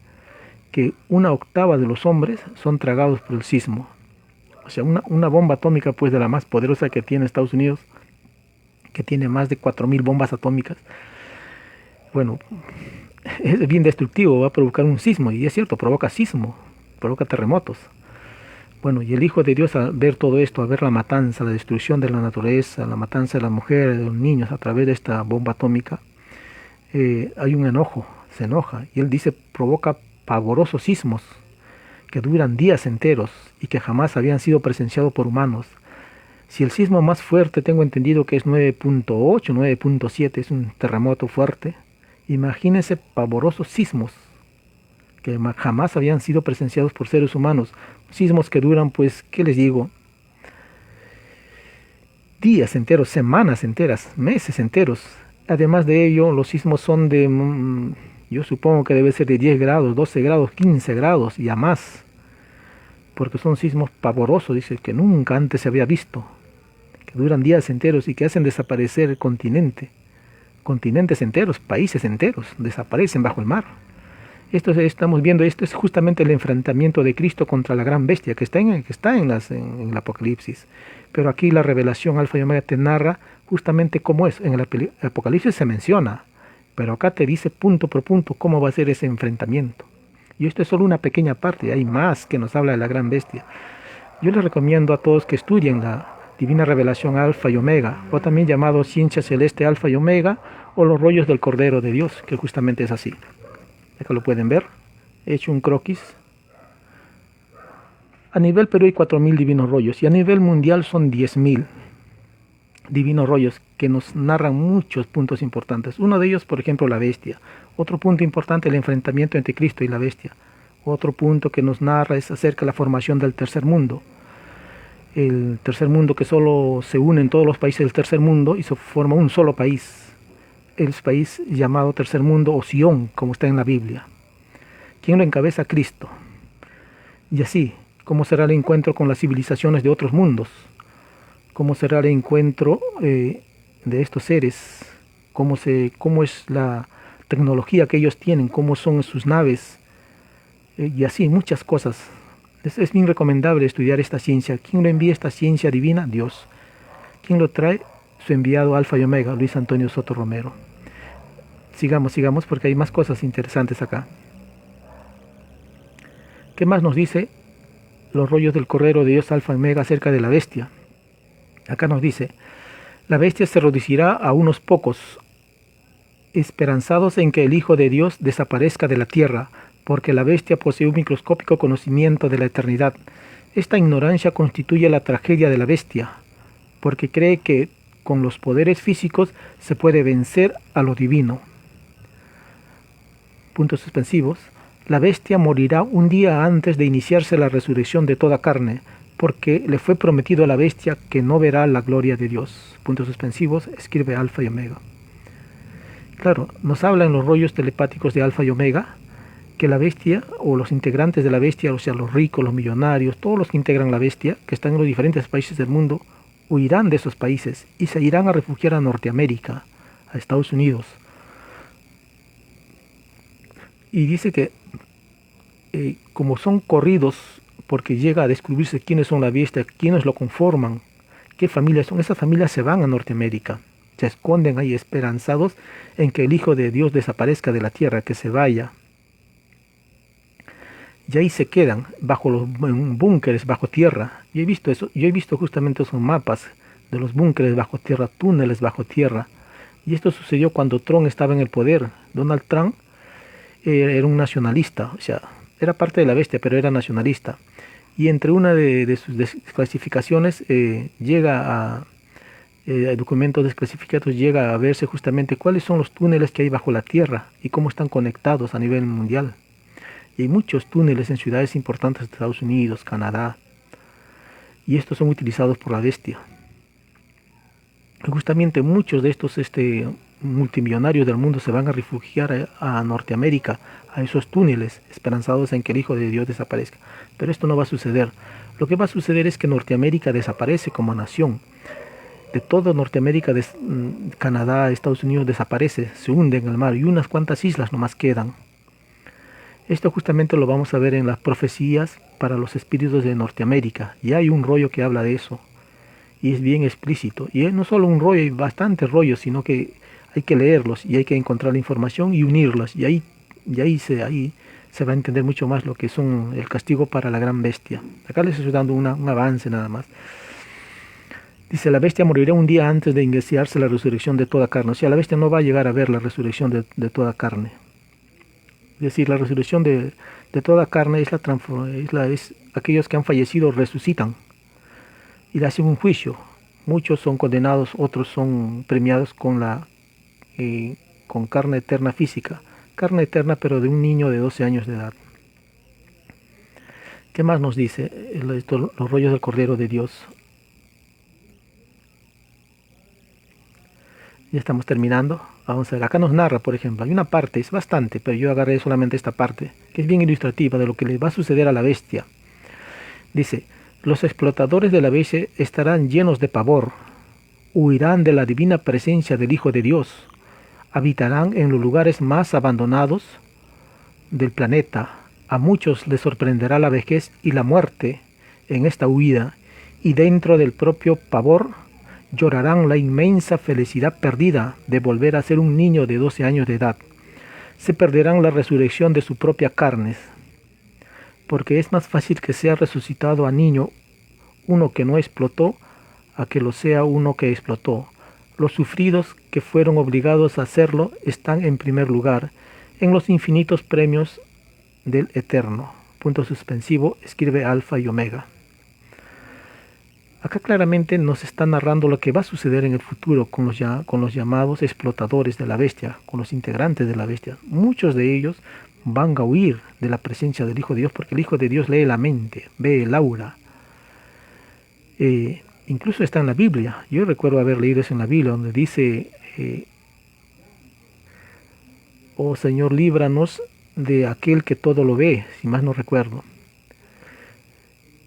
que 1/8 de los hombres son tragados por el sismo. O sea, una bomba atómica, pues, de la más poderosa que tiene Estados Unidos, que tiene más de 4.000 bombas atómicas, bueno, es bien destructivo, va a provocar un sismo, y es cierto, provoca sismo, provoca terremotos. Bueno, y el Hijo de Dios, al ver todo esto, al ver la matanza, la destrucción de la naturaleza, la matanza de las mujeres, de los niños a través de esta bomba atómica, hay un enojo, se enoja, y él dice, provoca pavorosos sismos que duran días enteros y que jamás habían sido presenciados por humanos. Si el sismo más fuerte tengo entendido que es 9.8, 9.7, es un terremoto fuerte, imagínense pavorosos sismos que jamás habían sido presenciados por seres humanos. Sismos que duran, pues, ¿qué les digo? Días enteros, semanas enteras, meses enteros. Además de ello, los sismos son de... yo supongo que debe ser de 10 grados, 12 grados, 15 grados y a más. Porque son sismos pavorosos, dice, que nunca antes se había visto. Que duran días enteros y que hacen desaparecer el continente. Continentes enteros, países enteros, desaparecen bajo el mar. Estamos viendo, esto es justamente el enfrentamiento de Cristo contra la gran bestia que está en el Apocalipsis. Pero aquí la revelación Alfa y Omega te narra justamente cómo es. En el Apocalipsis se menciona, pero acá te dice punto por punto cómo va a ser ese enfrentamiento. Y esto es solo una pequeña parte, hay más que nos habla de la gran bestia. Yo les recomiendo a todos que estudien la Divina Revelación Alfa y Omega, o también llamado Ciencia Celeste Alfa y Omega, o los rollos del Cordero de Dios, que justamente es así. Acá lo pueden ver, he hecho un croquis. A nivel Perú hay 4.000 divinos rollos, y a nivel mundial son 10.000 divinos rollos que nos narran muchos puntos importantes. Uno de ellos, por ejemplo, la bestia. Otro punto importante, el enfrentamiento entre Cristo y la bestia. Otro punto que nos narra es acerca de la formación del tercer mundo. El tercer mundo, que solo se unen todos los países del tercer mundo y se forma un solo país. El país llamado tercer mundo, o Sion, como está en la Biblia. ¿Quién lo encabeza? Cristo. Y así, ¿cómo será el encuentro con las civilizaciones de otros mundos? ¿Cómo será el encuentro de estos seres? ¿Cómo es la tecnología que ellos tienen? ¿Cómo son sus naves? Y así, muchas cosas. Es bien recomendable estudiar esta ciencia. ¿Quién lo envía esta ciencia divina? Dios. ¿Quién lo trae? Su enviado Alfa y Omega, Luis Antonio Soto Romero. Sigamos porque hay más cosas interesantes acá. ¿Qué más nos dice los rollos del Cordero de Dios Alfa y Omega acerca de la bestia? Acá nos dice, la bestia se reducirá a unos pocos, esperanzados en que el Hijo de Dios desaparezca de la tierra porque la bestia posee un microscópico conocimiento de la eternidad. Esta ignorancia constituye la tragedia de la bestia, porque cree que con los poderes físicos se puede vencer a lo divino. Puntos suspensivos. La bestia morirá un día antes de iniciarse la resurrección de toda carne, porque le fue prometido a la bestia que no verá la gloria de Dios. Puntos suspensivos, escribe Alfa y Omega. Claro, nos habla en los rollos telepáticos de Alfa y Omega que la bestia o los integrantes de la bestia, o sea, los ricos, los millonarios, todos los que integran la bestia, que están en los diferentes países del mundo, huirán de esos países y se irán a refugiar a Norteamérica, a Estados Unidos. Y dice que como son corridos, porque llega a descubrirse quiénes son la bestia, quiénes lo conforman, qué familias son, esas familias se van a Norteamérica, se esconden ahí esperanzados en que el Hijo de Dios desaparezca de la tierra, que se vaya. Y ahí se quedan bajo los búnkeres bajo tierra. Yo he visto eso, yo he visto justamente esos mapas de los búnkeres bajo tierra, túneles bajo tierra. Y esto sucedió cuando Trump estaba en el poder. Donald Trump era un nacionalista, o sea, era parte de la bestia, pero era nacionalista. Y entre una de sus desclasificaciones llega a documentos desclasificados, llega a verse justamente cuáles son los túneles que hay bajo la tierra y cómo están conectados a nivel mundial. Y hay muchos túneles en ciudades importantes de Estados Unidos, Canadá, y estos son utilizados por la bestia. Y justamente muchos de estos multimillonarios del mundo se van a refugiar a Norteamérica, a esos túneles, esperanzados en que el Hijo de Dios desaparezca. Pero esto no va a suceder. Lo que va a suceder es que Norteamérica desaparece como nación. De todo Norteamérica, Canadá, Estados Unidos desaparece, se hunde en el mar y unas cuantas islas nomás quedan. Esto justamente lo vamos a ver en las profecías para los espíritus de Norteamérica. Y hay un rollo que habla de eso. Y es bien explícito. Y no solo un rollo, hay bastantes rollos, sino que hay que leerlos y hay que encontrar la información y unirlos. Y ahí se va a entender mucho más lo que son el castigo para la gran bestia. Acá les estoy dando un avance nada más. Dice, la bestia morirá un día antes de iniciarse la resurrección de toda carne. O sea, la bestia no va a llegar a ver la resurrección de toda carne. Es decir, la resurrección de toda carne es aquellos que han fallecido resucitan y le hacen un juicio. Muchos son condenados, otros son premiados con carne eterna física. Carne eterna, pero de un niño de 12 años de edad. ¿Qué más nos dice los rollos del Cordero de Dios? Ya estamos terminando. Vamos a ver, acá nos narra, por ejemplo, hay una parte, es bastante, pero yo agarré solamente esta parte, que es bien ilustrativa de lo que le va a suceder a la bestia. Dice, los explotadores de la bestia estarán llenos de pavor, huirán de la divina presencia del Hijo de Dios, habitarán en los lugares más abandonados del planeta. A muchos les sorprenderá la vejez y la muerte en esta huida, y dentro del propio pavor llorarán la inmensa felicidad perdida de volver a ser un niño de 12 años de edad. Se perderán la resurrección de su propia carne, porque es más fácil que sea resucitado a niño uno que no explotó a que lo sea uno que explotó. Los sufridos que fueron obligados a hacerlo están en primer lugar en los infinitos premios del Eterno. Punto suspensivo, escribe Alfa y Omega. Acá claramente nos está narrando lo que va a suceder en el futuro con los llamados explotadores de la bestia, con los integrantes de la bestia. Muchos de ellos van a huir de la presencia del Hijo de Dios, porque el Hijo de Dios lee la mente, ve el aura. Incluso está en la Biblia. Yo recuerdo haber leído eso en la Biblia, donde dice, oh Señor, líbranos de aquel que todo lo ve, si más no recuerdo.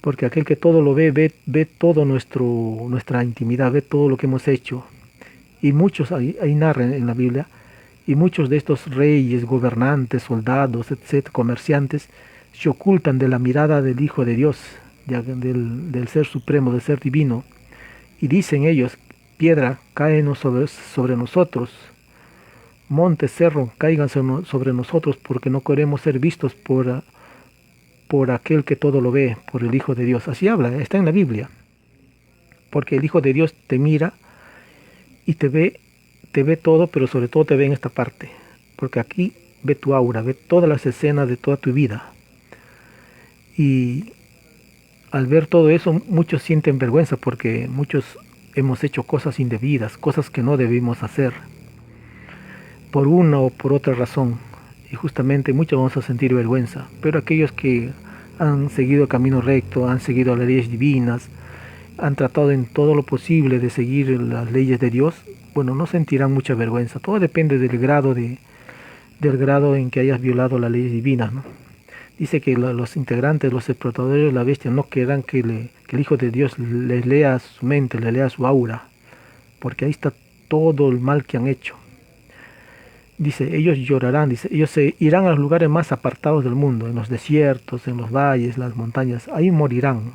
Porque aquel que todo lo ve todo nuestra intimidad, ve todo lo que hemos hecho. Y muchos, ahí narran en la Biblia, y muchos de estos reyes, gobernantes, soldados, etcétera, comerciantes, se ocultan de la mirada del Hijo de Dios, del Ser Supremo, del Ser Divino. Y dicen ellos, piedra, cáenos sobre nosotros, monte, cerro, caigan sobre nosotros, porque no queremos ser vistos por aquel que todo lo ve, por el Hijo de Dios. Así habla, está en la Biblia. Porque el Hijo de Dios te mira y te ve todo, pero sobre todo te ve en esta parte. Porque aquí ve tu aura, ve todas las escenas de toda tu vida. Y al ver todo eso, muchos sienten vergüenza porque muchos hemos hecho cosas indebidas, cosas que no debimos hacer, por una o por otra razón. Y justamente muchos vamos a sentir vergüenza. Pero aquellos que han seguido el camino recto, han seguido las leyes divinas, han tratado en todo lo posible de seguir las leyes de Dios, bueno, no sentirán mucha vergüenza. Todo depende del grado en que hayas violado las leyes divinas, ¿no? Dice que los integrantes, los explotadores de la bestia no querrán que el Hijo de Dios les lea su mente, les lea su aura, porque ahí está todo el mal que han hecho. Dice, ellos llorarán, dice, ellos se irán a los lugares más apartados del mundo, en los desiertos, en los valles, las montañas, ahí morirán,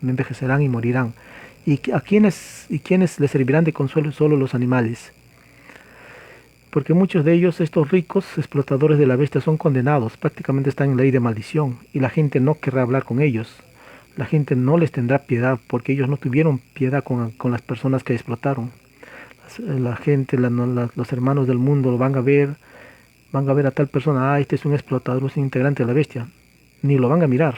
envejecerán y morirán. ¿A quiénes les servirán de consuelo? Solo los animales. Porque muchos de ellos, estos ricos explotadores de la bestia, son condenados, prácticamente están en ley de maldición, y la gente no querrá hablar con ellos. La gente no les tendrá piedad, porque ellos no tuvieron piedad con las personas que explotaron. La gente, los hermanos del mundo lo van a ver a tal persona, este es un explotador, es un integrante de la bestia. Ni lo van a mirar,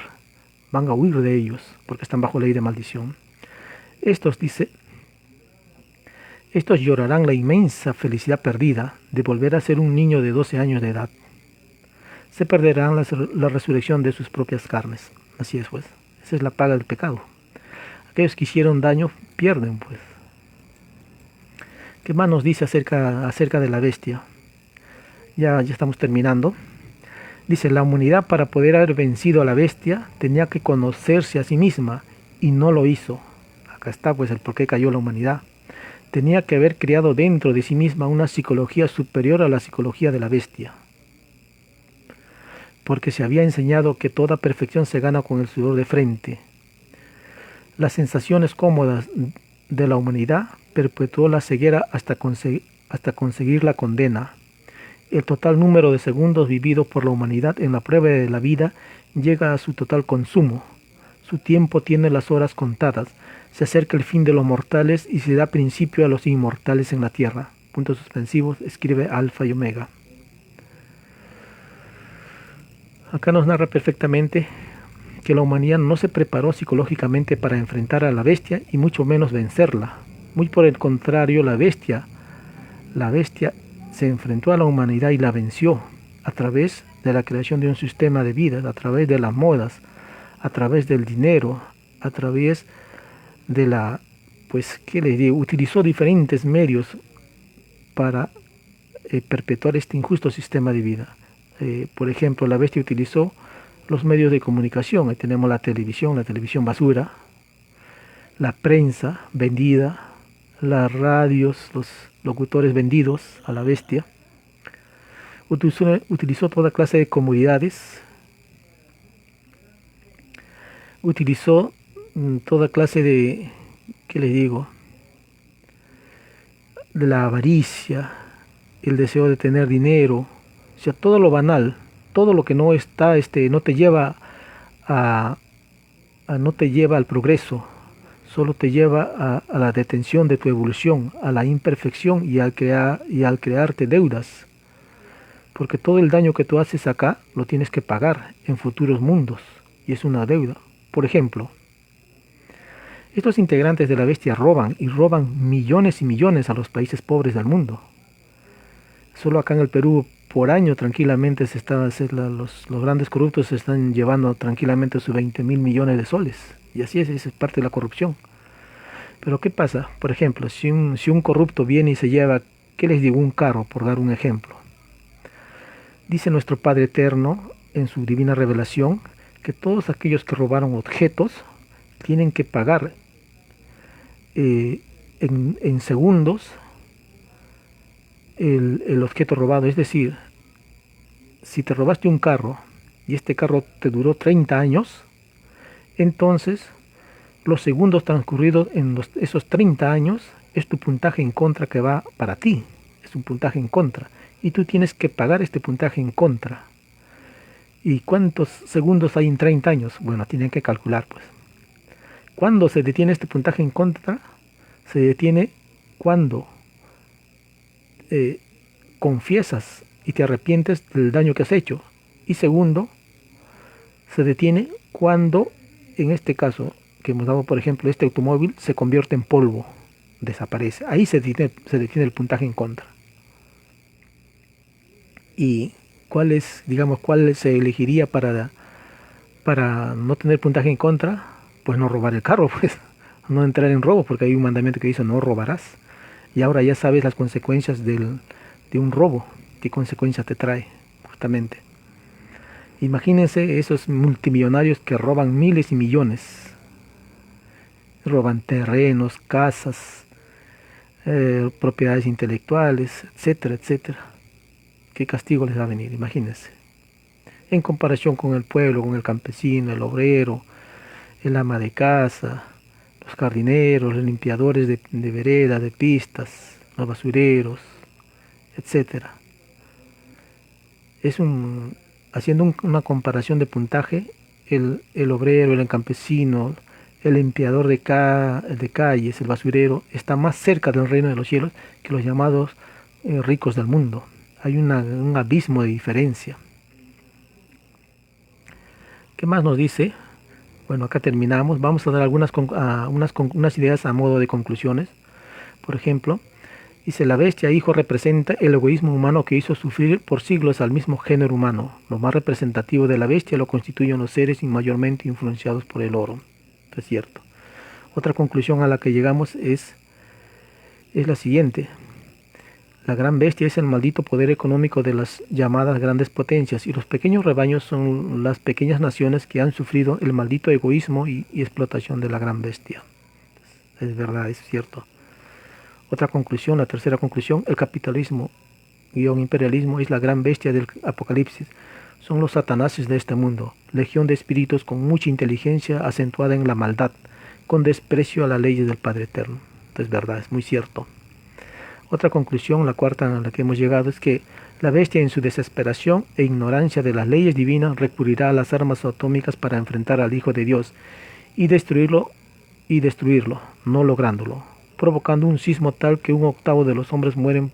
van a huir de ellos, porque están bajo ley de maldición. Dice, estos llorarán la inmensa felicidad perdida de volver a ser un niño de 12 años de edad. Se perderán la resurrección de sus propias carnes. Así es, pues. Esa es la paga del pecado. Aquellos que hicieron daño pierden, pues. ¿Qué más nos dice acerca de la bestia? Ya estamos terminando. Dice, la humanidad, para poder haber vencido a la bestia, tenía que conocerse a sí misma y no lo hizo. Acá está, pues, el por qué cayó la humanidad. Tenía que haber creado dentro de sí misma una psicología superior a la psicología de la bestia, porque se había enseñado que toda perfección se gana con el sudor de frente. Las sensaciones cómodas de la humanidad perpetuó la ceguera hasta conseguir la condena. El total número de segundos vividos por la humanidad en la prueba de la vida llega a su total consumo. Su tiempo tiene las horas contadas. Se acerca el fin de los mortales y se da principio a los inmortales en la tierra. Puntos suspensivos, escribe Alfa y Omega. Acá nos narra perfectamente que la humanidad no se preparó psicológicamente para enfrentar a la bestia y mucho menos vencerla. Muy por el contrario, la bestia se enfrentó a la humanidad y la venció a través de la creación de un sistema de vida, a través de las modas, a través del dinero, a través de ¿qué les digo? Utilizó diferentes medios para perpetuar este injusto sistema de vida. Por ejemplo, la bestia utilizó los medios de comunicación. Ahí tenemos la televisión basura, la prensa vendida, las radios, los locutores vendidos a la bestia. Utilizó toda clase de comodidades, utilizó toda clase de, ¿qué les digo?, de la avaricia, el deseo de tener dinero, o sea, todo lo banal, todo lo que no está, no te lleva no te lleva al progreso, solo te lleva a la detención de tu evolución, a la imperfección y al crearte deudas, porque todo el daño que tú haces acá lo tienes que pagar en futuros mundos y es una deuda. Por ejemplo, estos integrantes de la bestia roban y roban millones y millones a los países pobres del mundo. Solo acá en el Perú, por año tranquilamente los grandes corruptos se están llevando tranquilamente sus 20.000 millones de soles. Y así es parte de la corrupción. Pero ¿qué pasa? Por ejemplo, si un corrupto viene y se lleva, ¿qué les digo? Un carro, por dar un ejemplo. Dice nuestro Padre Eterno en su divina revelación que todos aquellos que robaron objetos tienen que pagar en segundos el objeto robado. Es decir, si te robaste un carro y este carro te duró 30 años, entonces los segundos transcurridos en esos 30 años es tu puntaje en contra que va para ti. Es un puntaje en contra. Y tú tienes que pagar este puntaje en contra. ¿Y cuántos segundos hay en 30 años? Bueno, tienen que calcular, pues. ¿Cuándo se detiene este puntaje en contra? Se detiene cuando confiesas y te arrepientes del daño que has hecho. Y segundo, se detiene cuando, en este caso que hemos dado, por ejemplo, este automóvil se convierte en polvo, desaparece. Ahí se detiene el puntaje en contra. ¿Y cuál se elegiría para no tener puntaje en contra? Pues no robar el carro, pues no entrar en robo, porque hay un mandamiento que dice no robarás. Y ahora ya sabes las consecuencias de un robo, qué consecuencias te trae, justamente. Imagínense esos multimillonarios que roban miles y millones, roban terrenos, casas, propiedades intelectuales, etcétera, etcétera. ¿Qué castigo les va a venir? Imagínense. En comparación con el pueblo, con el campesino, el obrero, el ama de casa, los jardineros, los limpiadores de vereda, de pistas, los basureros, etcétera. Haciendo una comparación de puntaje, el obrero, el campesino, el limpiador de calles, el basurero, está más cerca del reino de los cielos que los llamados ricos del mundo. Hay un abismo de diferencia. ¿Qué más nos dice? Bueno, acá terminamos. Vamos a dar unas ideas a modo de conclusiones. Por ejemplo, dice: la bestia hijo representa el egoísmo humano que hizo sufrir por siglos al mismo género humano. Lo más representativo de la bestia lo constituyen los seres mayormente influenciados por el oro. Esto es cierto. Otra conclusión a la que llegamos es la siguiente. La gran bestia es el maldito poder económico de las llamadas grandes potencias, y los pequeños rebaños son las pequeñas naciones que han sufrido el maldito egoísmo y explotación de la gran bestia. Es verdad, es cierto. Otra conclusión, la tercera conclusión: el capitalismo imperialismo es la gran bestia del Apocalipsis. Son los satanases de este mundo, legión de espíritus con mucha inteligencia acentuada en la maldad, con desprecio a las leyes del Padre Eterno. Es verdad, es muy cierto. Otra conclusión, la cuarta a la que hemos llegado, es que la bestia, en su desesperación e ignorancia de las leyes divinas, recurrirá a las armas atómicas para enfrentar al Hijo de Dios y destruirlo, no lográndolo, provocando un sismo tal que 1/8 de los hombres mueren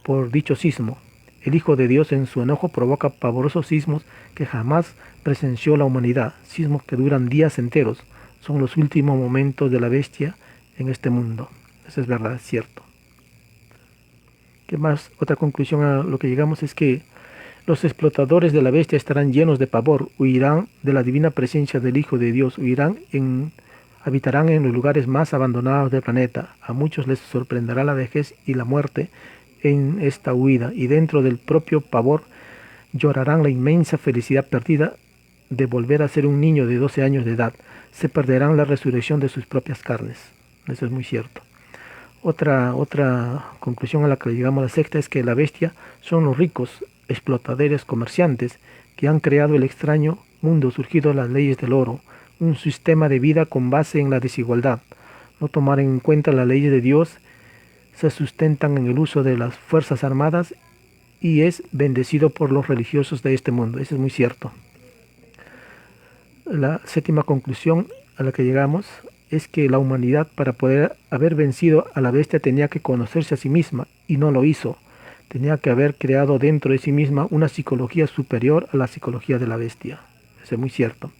por dicho sismo. El Hijo de Dios, en su enojo, provoca pavorosos sismos que jamás presenció la humanidad, sismos que duran días enteros. Son los últimos momentos de la bestia en este mundo. Eso es verdad, es cierto. ¿Qué más? Otra conclusión a lo que llegamos es que los explotadores de la bestia estarán llenos de pavor, huirán de la divina presencia del Hijo de Dios, habitarán en los lugares más abandonados del planeta. A muchos les sorprenderá la vejez y la muerte en esta huida, y dentro del propio pavor llorarán la inmensa felicidad perdida de volver a ser un niño de 12 años de edad. Se perderán la resurrección de sus propias carnes. Eso es muy cierto. Otra conclusión a la que llegamos, la sexta, es que la bestia son los ricos, explotadores, comerciantes, que han creado el extraño mundo surgido de las leyes del oro, un sistema de vida con base en la desigualdad. No tomar en cuenta las leyes de Dios, se sustentan en el uso de las fuerzas armadas y es bendecido por los religiosos de este mundo. Eso es muy cierto. La séptima conclusión a la que llegamos es que la humanidad, para poder haber vencido a la bestia, tenía que conocerse a sí misma, y no lo hizo. Tenía que haber creado dentro de sí misma una psicología superior a la psicología de la bestia. Eso es muy cierto.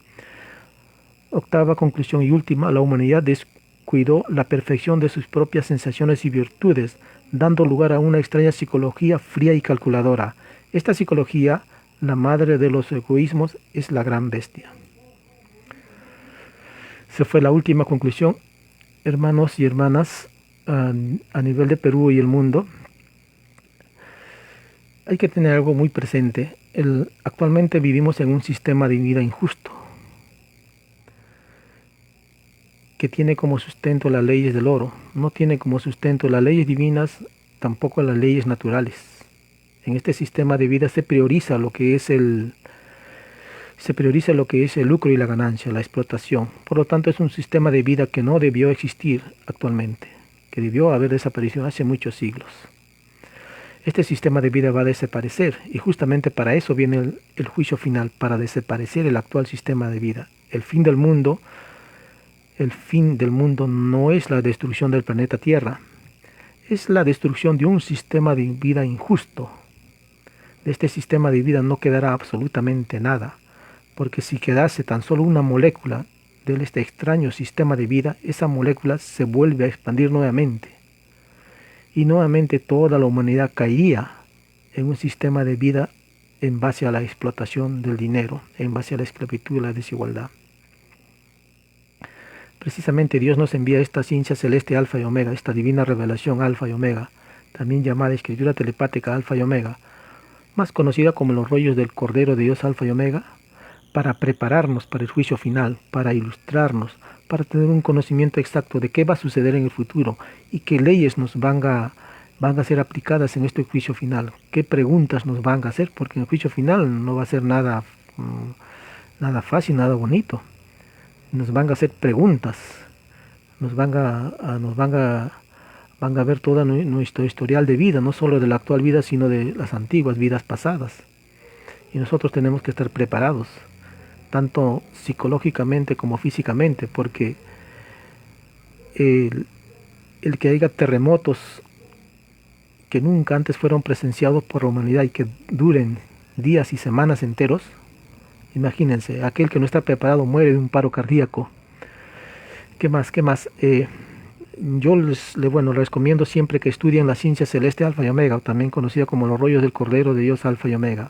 Octava conclusión y última: la humanidad descuidó la perfección de sus propias sensaciones y virtudes, dando lugar a una extraña psicología fría y calculadora. Esta psicología, la madre de los egoísmos, es la gran bestia. Esa fue la última conclusión, hermanos y hermanas, a nivel de Perú y el mundo. Hay que tener algo muy presente. Actualmente vivimos en un sistema de vida injusto, que tiene como sustento las leyes del oro, no tiene como sustento las leyes divinas, tampoco las leyes naturales. En este sistema de vida se prioriza lo que es el lucro y la ganancia, la explotación. Por lo tanto, es un sistema de vida que no debió existir actualmente, que debió haber desaparecido hace muchos siglos. Este sistema de vida va a desaparecer, y justamente para eso viene el juicio final, para desaparecer el actual sistema de vida. El fin del mundo no es la destrucción del planeta Tierra, es la destrucción de un sistema de vida injusto, de este sistema de vida no quedará absolutamente nada, porque si quedase tan solo una molécula de este extraño sistema de vida, esa molécula se vuelve a expandir nuevamente. Y nuevamente toda la humanidad caería en un sistema de vida en base a la explotación del dinero, en base a la esclavitud y la desigualdad. Precisamente Dios nos envía esta ciencia celeste alfa y omega, esta divina revelación alfa y omega, también llamada escritura telepática alfa y omega, más conocida como los rollos del Cordero de Dios alfa y omega, para prepararnos para el juicio final, para ilustrarnos, para tener un conocimiento exacto de qué va a suceder en el futuro y qué leyes nos van a ser aplicadas en este juicio final, qué preguntas nos van a hacer, porque en el juicio final no va a ser nada, nada fácil, nada bonito. Nos van a hacer preguntas, van a ver todo nuestro historial de vida, no solo de la actual vida, sino de las antiguas vidas pasadas. Y nosotros tenemos que estar preparados, tanto psicológicamente como físicamente, porque el que haya terremotos que nunca antes fueron presenciados por la humanidad y que duren días y semanas enteros, imagínense, aquel que no está preparado muere de un paro cardíaco. ¿Qué más? ¿Qué más? Yo les recomiendo siempre que estudien la ciencia celeste alfa y omega, también conocida como los rollos del Cordero de Dios alfa y omega.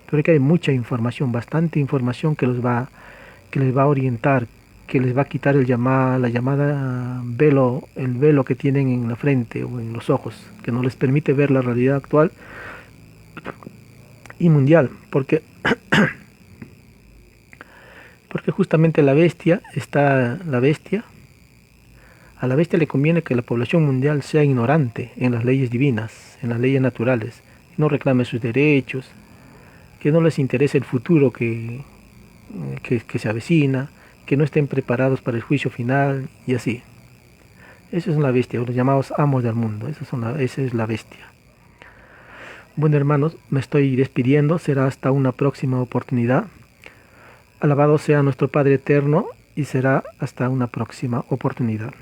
Pero que hay mucha información, bastante información que les va a orientar, que les va a quitar la llamada velo, el velo que tienen en la frente o en los ojos, que no les permite ver la realidad actual y mundial, porque justamente a la bestia le conviene que la población mundial sea ignorante en las leyes divinas, en las leyes naturales, no reclame sus derechos, que no les interese el futuro que se avecina, que no estén preparados para el juicio final y así. Esa es la bestia, los llamados amos del mundo, esa es la bestia. Bueno, hermanos, me estoy despidiendo, será hasta una próxima oportunidad. Alabado sea nuestro Padre Eterno y será hasta una próxima oportunidad.